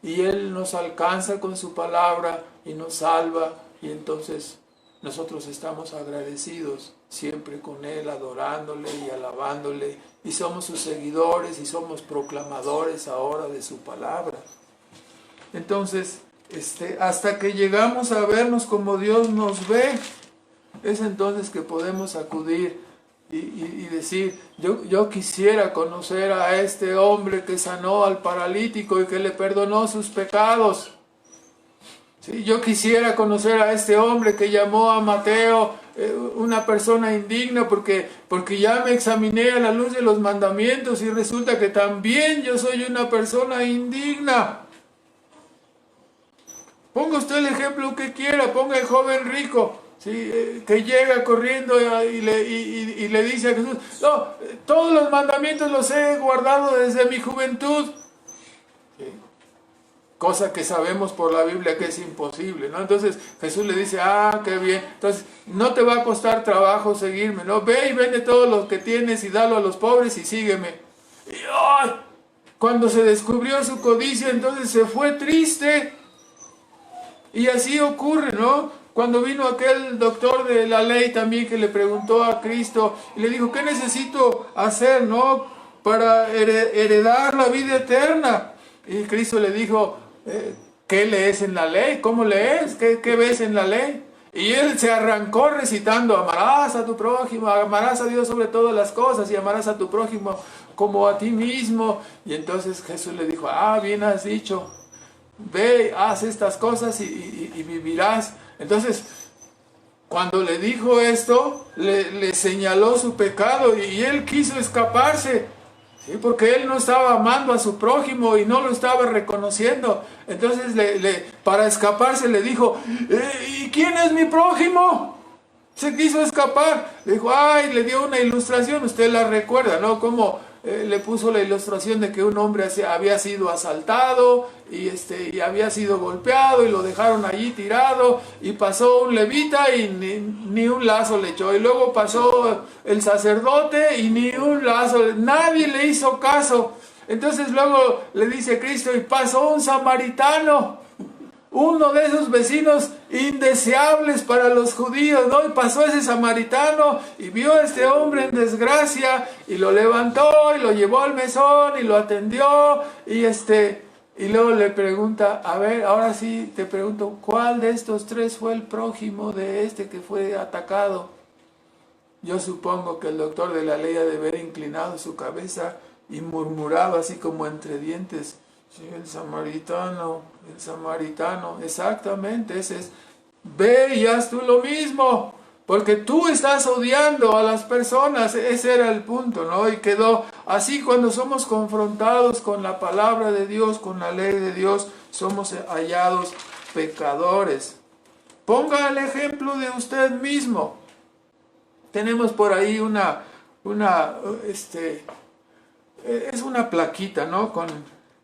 [SPEAKER 1] Y Él nos alcanza con su palabra y nos salva, y entonces nosotros estamos agradecidos siempre con Él, adorándole y alabándole, y somos sus seguidores y somos proclamadores ahora de su palabra. Entonces, hasta que llegamos a vernos como Dios nos ve, es entonces que podemos acudir y decir, yo quisiera conocer a este hombre que sanó al paralítico y que le perdonó sus pecados. Sí, yo quisiera conocer a este hombre que llamó a Mateo una persona indigna porque ya me examiné a la luz de los mandamientos y resulta que también yo soy una persona indigna. Ponga usted el ejemplo que quiera, ponga el joven rico, ¿sí? Que llega corriendo y le dice a Jesús, no, todos los mandamientos los he guardado desde mi juventud. ¿Sí? Cosa que sabemos por la Biblia que es imposible, ¿no? Entonces Jesús le dice, qué bien, entonces no te va a costar trabajo seguirme, ¿no? Ve y vende todo lo que tienes y dalo a los pobres y sígueme. Y cuando se descubrió su codicia, entonces se fue triste. Y así ocurre, ¿no? Cuando vino aquel doctor de la ley también que le preguntó a Cristo y le dijo, ¿qué necesito hacer, no? Para heredar la vida eterna. Y Cristo le dijo, ¿qué lees en la ley? ¿Cómo lees? ¿Qué ves en la ley? Y él se arrancó recitando, amarás a tu prójimo, amarás a Dios sobre todas las cosas y amarás a tu prójimo como a ti mismo. Y entonces Jesús le dijo, bien has dicho. Ve, haz estas cosas y vivirás. Entonces, cuando le dijo esto, le señaló su pecado y él quiso escaparse, ¿sí? Porque él no estaba amando a su prójimo y no lo estaba reconociendo. Entonces, para escaparse le dijo, ¿y quién es mi prójimo? Se quiso escapar. Le dijo, le dio una ilustración, usted la recuerda, ¿no? Como le puso la ilustración de que un hombre había sido asaltado y había sido golpeado y lo dejaron allí tirado y pasó un levita y ni un lazo le echó, y luego pasó el sacerdote y ni un lazo, nadie le hizo caso. Entonces luego le dice Cristo, y pasó un samaritano, uno de esos vecinos indeseables para los judíos, ¿no? Y pasó ese samaritano y vio a este hombre en desgracia y lo levantó y lo llevó al mesón y lo atendió y luego le pregunta, a ver, ahora sí te pregunto, ¿cuál de estos tres fue el prójimo de este que fue atacado? Yo supongo que el doctor de la ley ha de haber inclinado su cabeza y murmurado así como entre dientes. Sí, el samaritano, exactamente, ese es. Ve y haz tú lo mismo, porque tú estás odiando a las personas, ese era el punto, ¿no? Y quedó así cuando somos confrontados con la palabra de Dios, con la ley de Dios, somos hallados pecadores. Ponga el ejemplo de usted mismo. Tenemos por ahí es una plaquita, ¿no?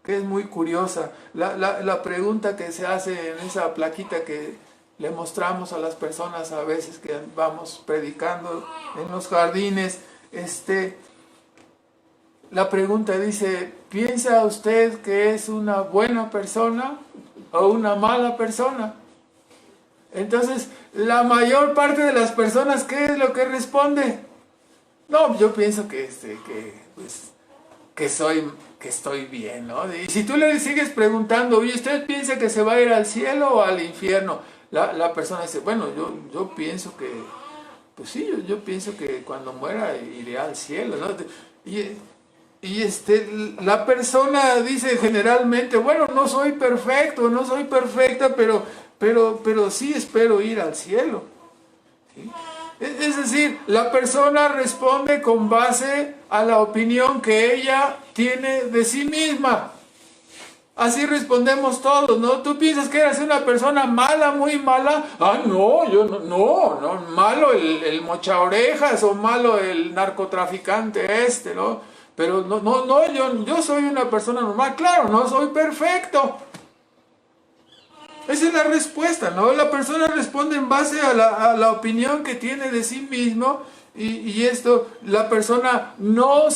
[SPEAKER 1] Que es muy curiosa. La pregunta que se hace en esa plaquita que le mostramos a las personas a veces que vamos predicando en los jardines, la pregunta dice, ¿piensa usted que es una buena persona o una mala persona? Entonces, la mayor parte de las personas, ¿qué es lo que responde? No, yo pienso que estoy bien, ¿no? Y si tú le sigues preguntando, oye, ¿usted piensa que se va a ir al cielo o al infierno? La persona dice, bueno, yo pienso que, pues sí, yo pienso que cuando muera iré al cielo, ¿no? La persona dice generalmente, bueno, no soy perfecto, no soy perfecta, pero sí espero ir al cielo. ¿Sí? Es decir, la persona responde con base a la opinión que ella tiene de sí misma. Así respondemos todos, ¿no? ¿Tú piensas que eres una persona mala, muy mala? Ah, no, yo no, malo el mocha orejas o malo el narcotraficante ¿no? Pero no, yo soy una persona normal, claro, no soy perfecto. Esa es la respuesta, ¿no? La persona responde en base a la opinión que tiene de sí mismo y la persona no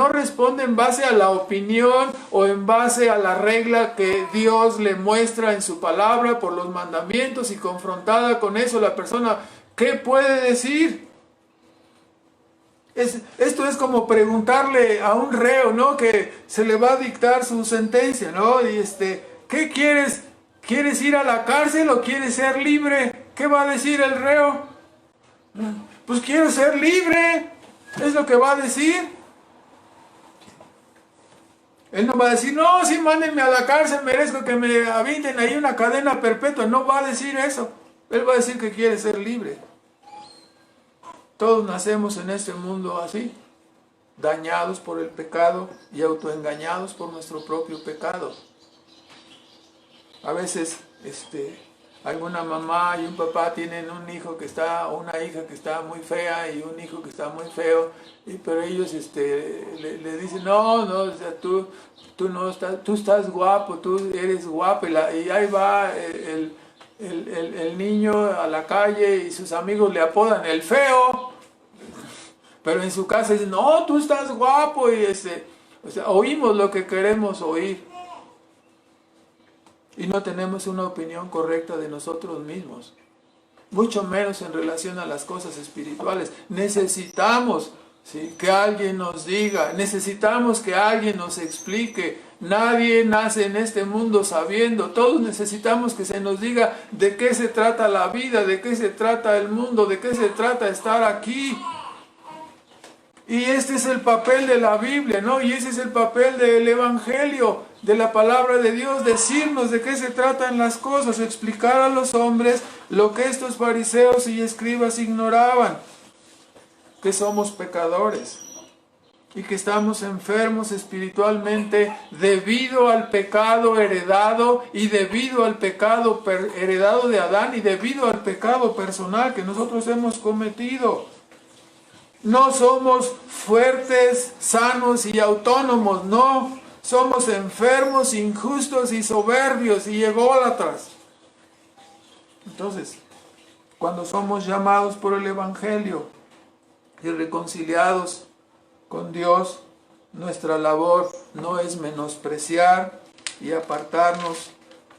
[SPEAKER 1] responde en base a la opinión o en base a la regla que Dios le muestra en su palabra por los mandamientos y confrontada con eso la persona, ¿qué puede decir? Esto es como preguntarle a un reo, ¿no? Que se le va a dictar su sentencia, ¿no? Y ¿qué quieres? ¿Quieres ir a la cárcel o quieres ser libre? ¿Qué va a decir el reo? Pues quiero ser libre, es lo que va a decir. Él no va a decir, no, sí, mándenme a la cárcel, merezco que me avienten ahí una cadena perpetua. No va a decir eso. Él va a decir que quiere ser libre. Todos nacemos en este mundo así, dañados por el pecado y autoengañados por nuestro propio pecado. A veces, alguna mamá y un papá tienen una hija que está muy fea y un hijo que está muy feo, pero ellos le dicen, no, o sea, tú estás guapo, tú eres guapo, y ahí va el niño a la calle y sus amigos le apodan el feo, pero en su casa dicen, no, tú estás guapo, y o sea, oímos lo que queremos oír. Y no tenemos una opinión correcta de nosotros mismos, mucho menos en relación a las cosas espirituales. Necesitamos, ¿sí?, que alguien nos diga, necesitamos que alguien nos explique. Nadie nace en este mundo sabiendo, todos necesitamos que se nos diga de qué se trata la vida, de qué se trata el mundo, de qué se trata estar aquí. Y este es el papel de la Biblia, ¿no? Y ese es el papel del Evangelio, de la palabra de Dios, decirnos de qué se tratan las cosas, explicar a los hombres lo que estos fariseos y escribas ignoraban, que somos pecadores y que estamos enfermos espiritualmente debido al pecado heredado y debido al pecado heredado de Adán y debido al pecado personal que nosotros hemos cometido. No somos fuertes, sanos y autónomos, no. Somos enfermos, injustos y soberbios y ególatras. Entonces, cuando somos llamados por el Evangelio y reconciliados con Dios, nuestra labor no es menospreciar y apartarnos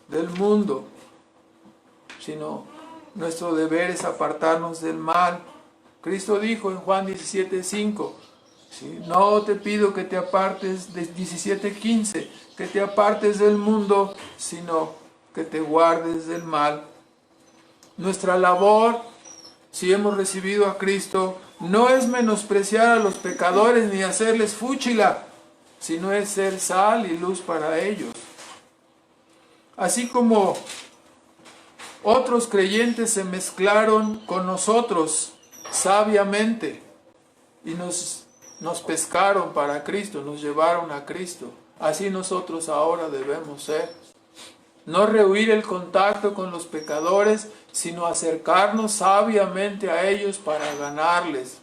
[SPEAKER 1] del mundo, sino nuestro deber es apartarnos del mal. Cristo dijo en Juan 17:5, ¿sí?, no te pido que te apartes, de 17:15, que te apartes del mundo, sino que te guardes del mal. Nuestra labor, si hemos recibido a Cristo, no es menospreciar a los pecadores ni hacerles fúchila, sino es ser sal y luz para ellos. Así como otros creyentes se mezclaron con nosotros sabiamente y nos pescaron para Cristo, nos llevaron a Cristo, así nosotros ahora debemos ser. No rehuir el contacto con los pecadores, sino acercarnos sabiamente a ellos para ganarles,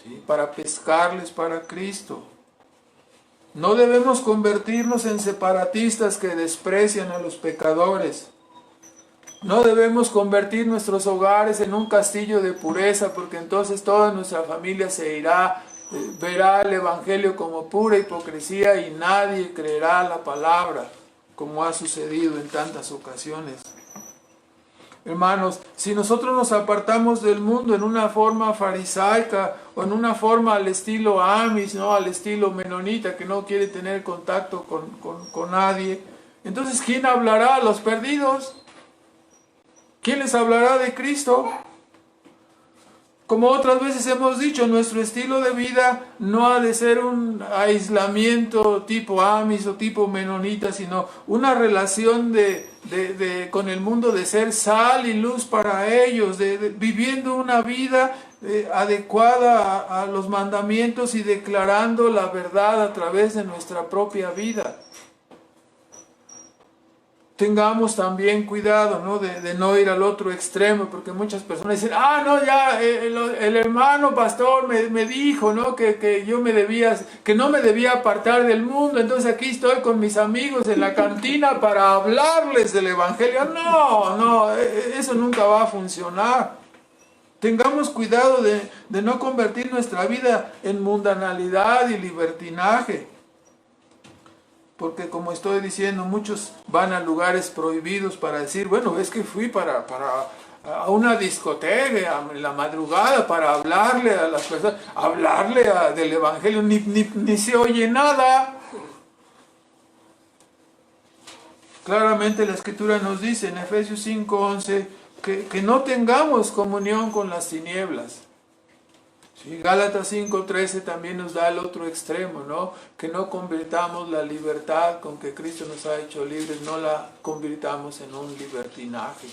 [SPEAKER 1] ¿sí? Para pescarles para Cristo. No debemos convertirnos en separatistas que desprecian a los pecadores. No debemos convertir nuestros hogares en un castillo de pureza, porque entonces toda nuestra familia se irá, verá el Evangelio como pura hipocresía y nadie creerá la palabra, como ha sucedido en tantas ocasiones. Hermanos, si nosotros nos apartamos del mundo en una forma farisaica o en una forma al estilo Amish, ¿no? Al estilo menonita, que no quiere tener contacto con nadie, entonces ¿quién hablará a los perdidos? ¿Quién les hablará de Cristo? Como otras veces hemos dicho, nuestro estilo de vida no ha de ser un aislamiento tipo Amish o tipo menonita, sino una relación con el mundo, de ser sal y luz para ellos, viviendo una vida adecuada a los mandamientos y declarando la verdad a través de nuestra propia vida. Tengamos también cuidado, ¿no? De no ir al otro extremo, porque muchas personas dicen, no, ya, el hermano pastor me dijo, ¿no? Que no me debía apartar del mundo, entonces aquí estoy con mis amigos en la cantina para hablarles del Evangelio. No, eso nunca va a funcionar. Tengamos cuidado de no convertir nuestra vida en mundanalidad y libertinaje. Porque como estoy diciendo, muchos van a lugares prohibidos para decir, bueno, es que fui a una discoteca en la madrugada para hablarle a las personas, del Evangelio, ni se oye nada. Claramente la Escritura nos dice en Efesios 5:11 que no tengamos comunión con las tinieblas. Sí, Gálatas 5:13 también nos da el otro extremo, ¿no? Que no convirtamos la libertad con que Cristo nos ha hecho libres, no la convirtamos en un libertinaje.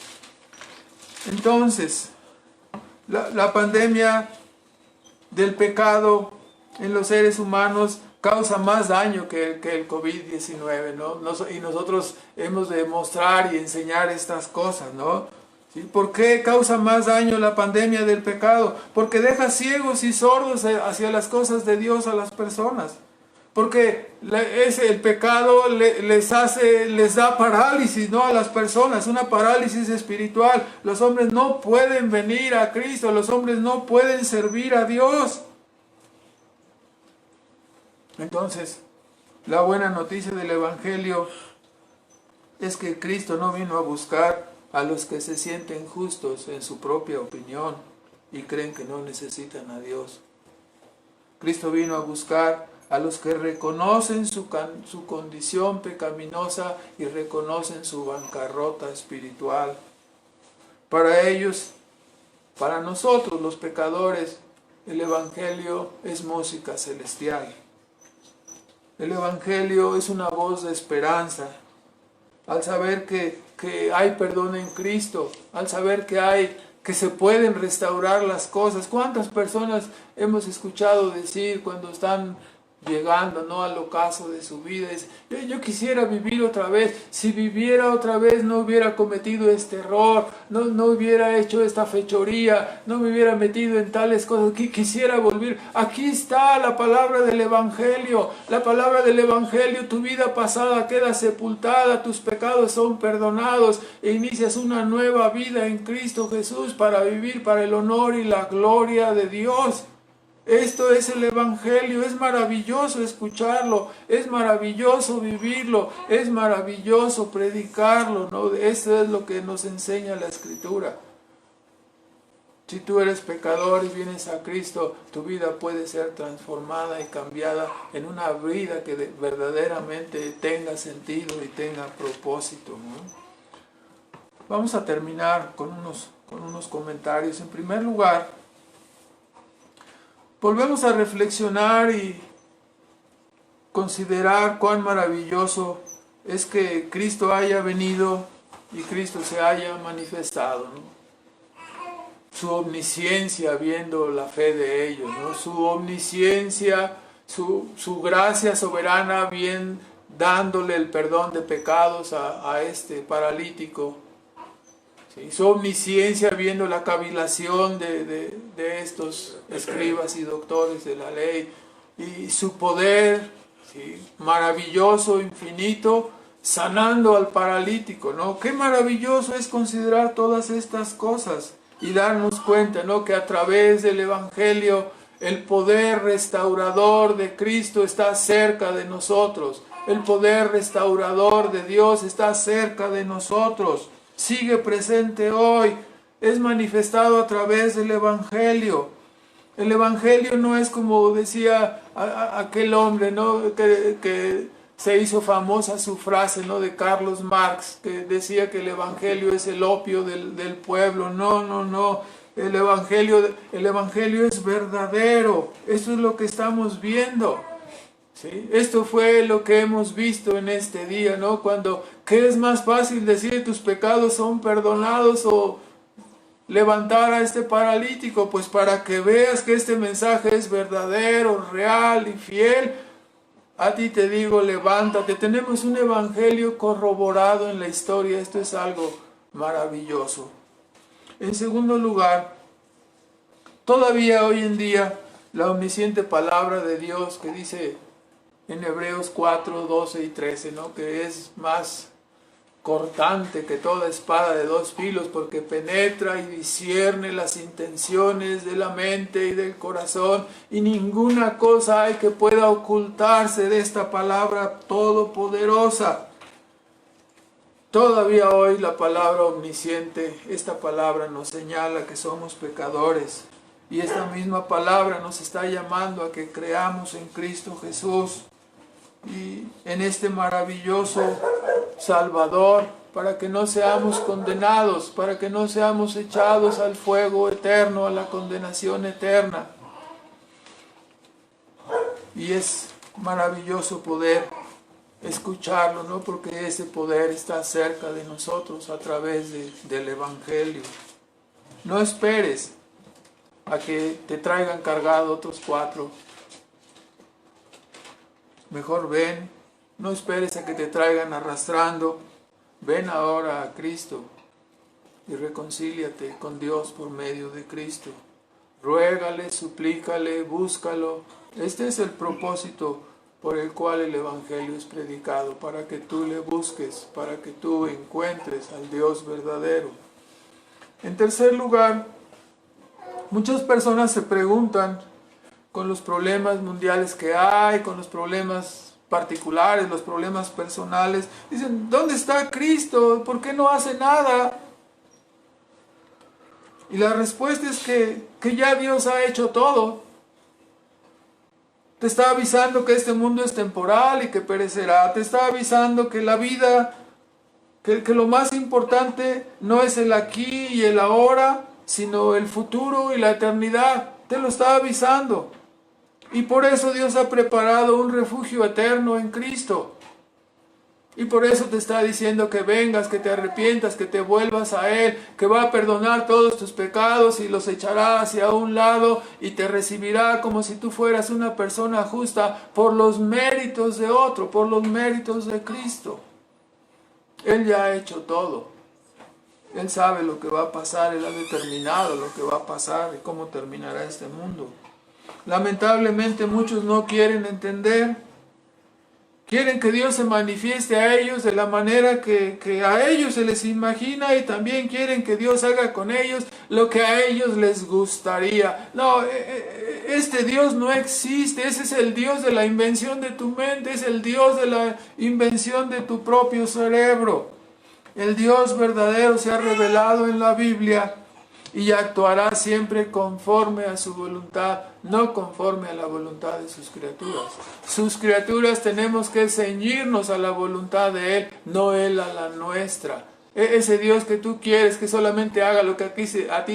[SPEAKER 1] Entonces, la pandemia del pecado en los seres humanos causa más daño que el COVID-19, ¿no? Y nosotros hemos de mostrar y enseñar estas cosas, ¿no? ¿Sí? ¿Por qué causa más daño la pandemia del pecado? Porque deja ciegos y sordos hacia las cosas de Dios a las personas. Porque el pecado les da parálisis, ¿no? A las personas, una parálisis espiritual. Los hombres no pueden venir a Cristo, los hombres no pueden servir a Dios. Entonces, la buena noticia del Evangelio es que Cristo no vino a buscar a los que se sienten justos en su propia opinión y creen que no necesitan a Dios. Cristo vino a buscar a los que reconocen su condición pecaminosa y reconocen su bancarrota espiritual. Para ellos, para nosotros los pecadores, el Evangelio es música celestial. El Evangelio es una voz de esperanza. Al saber que hay perdón en Cristo, al saber que se pueden restaurar las cosas. ¿Cuántas personas hemos escuchado decir cuando están llegando, ¿no?, al ocaso de su vida? Es, yo quisiera vivir otra vez. Si viviera otra vez no hubiera cometido este error, no hubiera hecho esta fechoría, no me hubiera metido en tales cosas, quisiera volver. Aquí está la palabra del Evangelio. La palabra del Evangelio: tu vida pasada queda sepultada, tus pecados son perdonados e inicias una nueva vida en Cristo Jesús para vivir para el honor y la gloria de Dios. Esto es el Evangelio. Es maravilloso escucharlo, es maravilloso vivirlo, es maravilloso predicarlo, ¿no? Esto es lo que nos enseña la Escritura. Si tú eres pecador y vienes a Cristo, tu vida puede ser transformada y cambiada en una vida que verdaderamente tenga sentido y tenga propósito, ¿no? Vamos a terminar con unos comentarios. En primer lugar, volvemos a reflexionar y considerar cuán maravilloso es que Cristo haya venido y Cristo se haya manifestado, ¿no? Su omnisciencia viendo la fe de ellos, ¿no? Su omnisciencia, su gracia soberana bien dándole el perdón de pecados a este paralítico. ¿Sí? Su omnisciencia viendo la cavilación de estos escribas y doctores de la ley, y su poder, ¿sí?, maravilloso, infinito, sanando al paralítico, ¿no? Qué maravilloso es considerar todas estas cosas y darnos cuenta, ¿no?, que a través del Evangelio el poder restaurador de Cristo está cerca de nosotros. El poder restaurador de Dios está cerca de nosotros. Sigue presente hoy. Es manifestado a través del Evangelio. El Evangelio no es como decía aquel hombre, ¿no?, que se hizo famosa su frase, ¿no?, de Carlos Marx, que decía que el Evangelio es el opio del pueblo. No, no, no. El Evangelio es verdadero. Eso es lo que estamos viendo. ¿Sí? Esto fue lo que hemos visto en este día, ¿no? ¿Qué es más fácil decir tus pecados son perdonados o levantar a este paralítico? Pues para que veas que este mensaje es verdadero, real y fiel, a ti te digo, levántate. Tenemos un evangelio corroborado en la historia. Esto es algo maravilloso. En segundo lugar, todavía hoy en día, la omnisciente palabra de Dios que dice en Hebreos 4, 12 y 13, ¿no?, que es más cortante que toda espada de dos filos, porque penetra y discierne las intenciones de la mente y del corazón, y ninguna cosa hay que pueda ocultarse de esta palabra todopoderosa. Todavía hoy la palabra omnisciente, esta palabra nos señala que somos pecadores, y esta misma palabra nos está llamando a que creamos en Cristo Jesús y en este maravilloso Salvador, para que no seamos condenados, para que no seamos echados al fuego eterno, a la condenación eterna. Y es maravilloso poder escucharlo, ¿no?, porque ese poder está cerca de nosotros a través del Evangelio. No esperes a que te traigan cargado otros 4. Mejor ven, no esperes a que te traigan arrastrando. Ven ahora a Cristo y reconcíliate con Dios por medio de Cristo. Ruégale, suplícale, búscalo. Este es el propósito por el cual el Evangelio es predicado, para que tú le busques, para que tú encuentres al Dios verdadero. En tercer lugar, muchas personas se preguntan, con los problemas mundiales que hay, con los problemas particulares, los problemas personales, dicen, ¿dónde está Cristo? ¿Por qué no hace nada? Y la respuesta es que ya Dios ha hecho todo. Te está avisando que este mundo es temporal y que perecerá. Te está avisando que la vida, que lo más importante no es el aquí y el ahora, sino el futuro y la eternidad. Te lo está avisando. Y por eso Dios ha preparado un refugio eterno en Cristo. Y por eso te está diciendo que vengas, que te arrepientas, que te vuelvas a Él, que va a perdonar todos tus pecados y los echará hacia un lado y te recibirá como si tú fueras una persona justa por los méritos de otro, por los méritos de Cristo. Él ya ha hecho todo. Él sabe lo que va a pasar, Él ha determinado lo que va a pasar y cómo terminará este mundo. Lamentablemente muchos no quieren entender. Quieren que Dios se manifieste a ellos de la manera que a ellos se les imagina, y también quieren que Dios haga con ellos lo que a ellos les gustaría. No, este Dios no existe. Ese es el Dios de la invención de tu mente, es el Dios de la invención de tu propio cerebro. El Dios verdadero se ha revelado en la Biblia y actuará siempre conforme a su voluntad, no conforme a la voluntad de sus criaturas. Sus criaturas tenemos que ceñirnos a la voluntad de Él, no Él a la nuestra. Ese Dios que tú quieres que solamente haga lo que a ti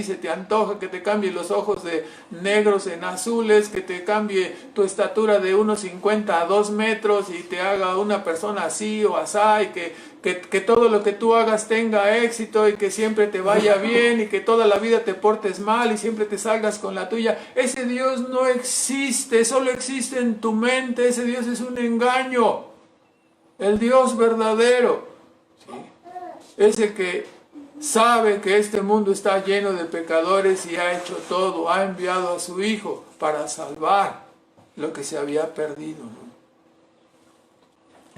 [SPEAKER 1] se te antoja, que te cambie los ojos de negros en azules, que te cambie tu estatura de 1,50 a 2 metros y te haga una persona así o asá, y que todo lo que tú hagas tenga éxito y que siempre te vaya bien y que toda la vida te portes mal y siempre te salgas con la tuya. Ese Dios no existe, solo existe en tu mente. Ese Dios es un engaño. El Dios verdadero, ¿sí?, es el que sabe que este mundo está lleno de pecadores y ha hecho todo, ha enviado a su Hijo para salvar lo que se había perdido, ¿no?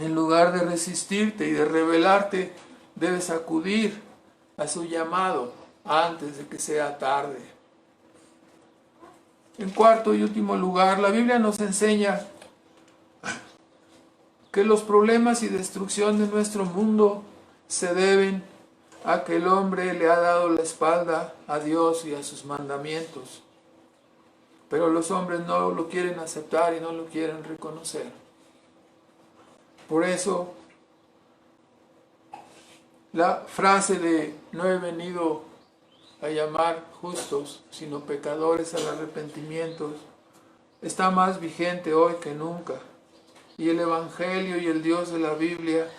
[SPEAKER 1] En lugar de resistirte y de rebelarte, debes acudir a su llamado antes de que sea tarde. En cuarto y último lugar, la Biblia nos enseña que los problemas y destrucción de nuestro mundo se deben a que el hombre le ha dado la espalda a Dios y a sus mandamientos. Pero los hombres no lo quieren aceptar y no lo quieren reconocer. Por eso, la frase de no he venido a llamar justos, sino pecadores al arrepentimiento, está más vigente hoy que nunca. Y el Evangelio y el Dios de la Biblia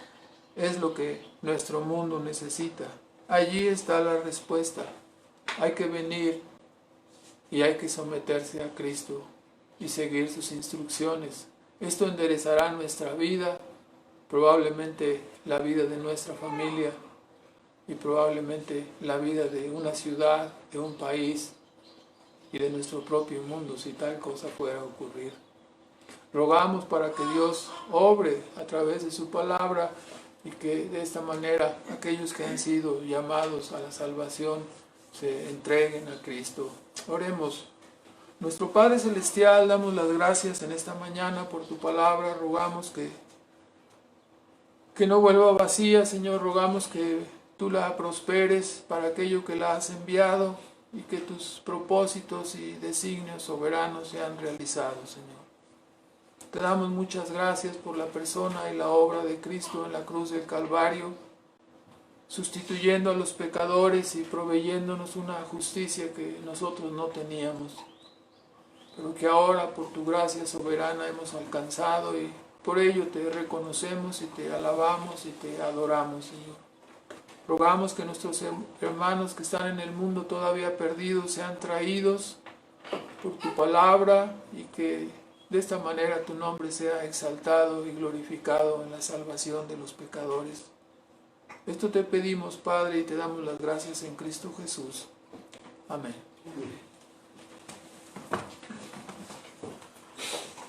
[SPEAKER 1] es lo que nuestro mundo necesita. Allí está la respuesta. Hay que venir y hay que someterse a Cristo y seguir sus instrucciones. Esto enderezará nuestra vida, probablemente la vida de nuestra familia y probablemente la vida de una ciudad, de un país y de nuestro propio mundo, si tal cosa fuera a ocurrir. Rogamos para que Dios obre a través de su palabra y que de esta manera aquellos que han sido llamados a la salvación se entreguen a Cristo. Oremos. Nuestro Padre Celestial, damos las gracias en esta mañana por tu palabra. Rogamos que no vuelva vacía, Señor. Rogamos que tú la prosperes para aquello que la has enviado y que tus propósitos y designios soberanos sean realizados, Señor. Te damos muchas gracias por la persona y la obra de Cristo en la cruz del Calvario, sustituyendo a los pecadores y proveyéndonos una justicia que nosotros no teníamos, pero que ahora por tu gracia soberana hemos alcanzado, y por ello te reconocemos y te alabamos y te adoramos, Señor. Rogamos que nuestros hermanos que están en el mundo todavía perdidos sean traídos por tu palabra y que de esta manera tu nombre sea exaltado y glorificado en la salvación de los pecadores. Esto te pedimos, Padre, y te damos las gracias en Cristo Jesús. Amén.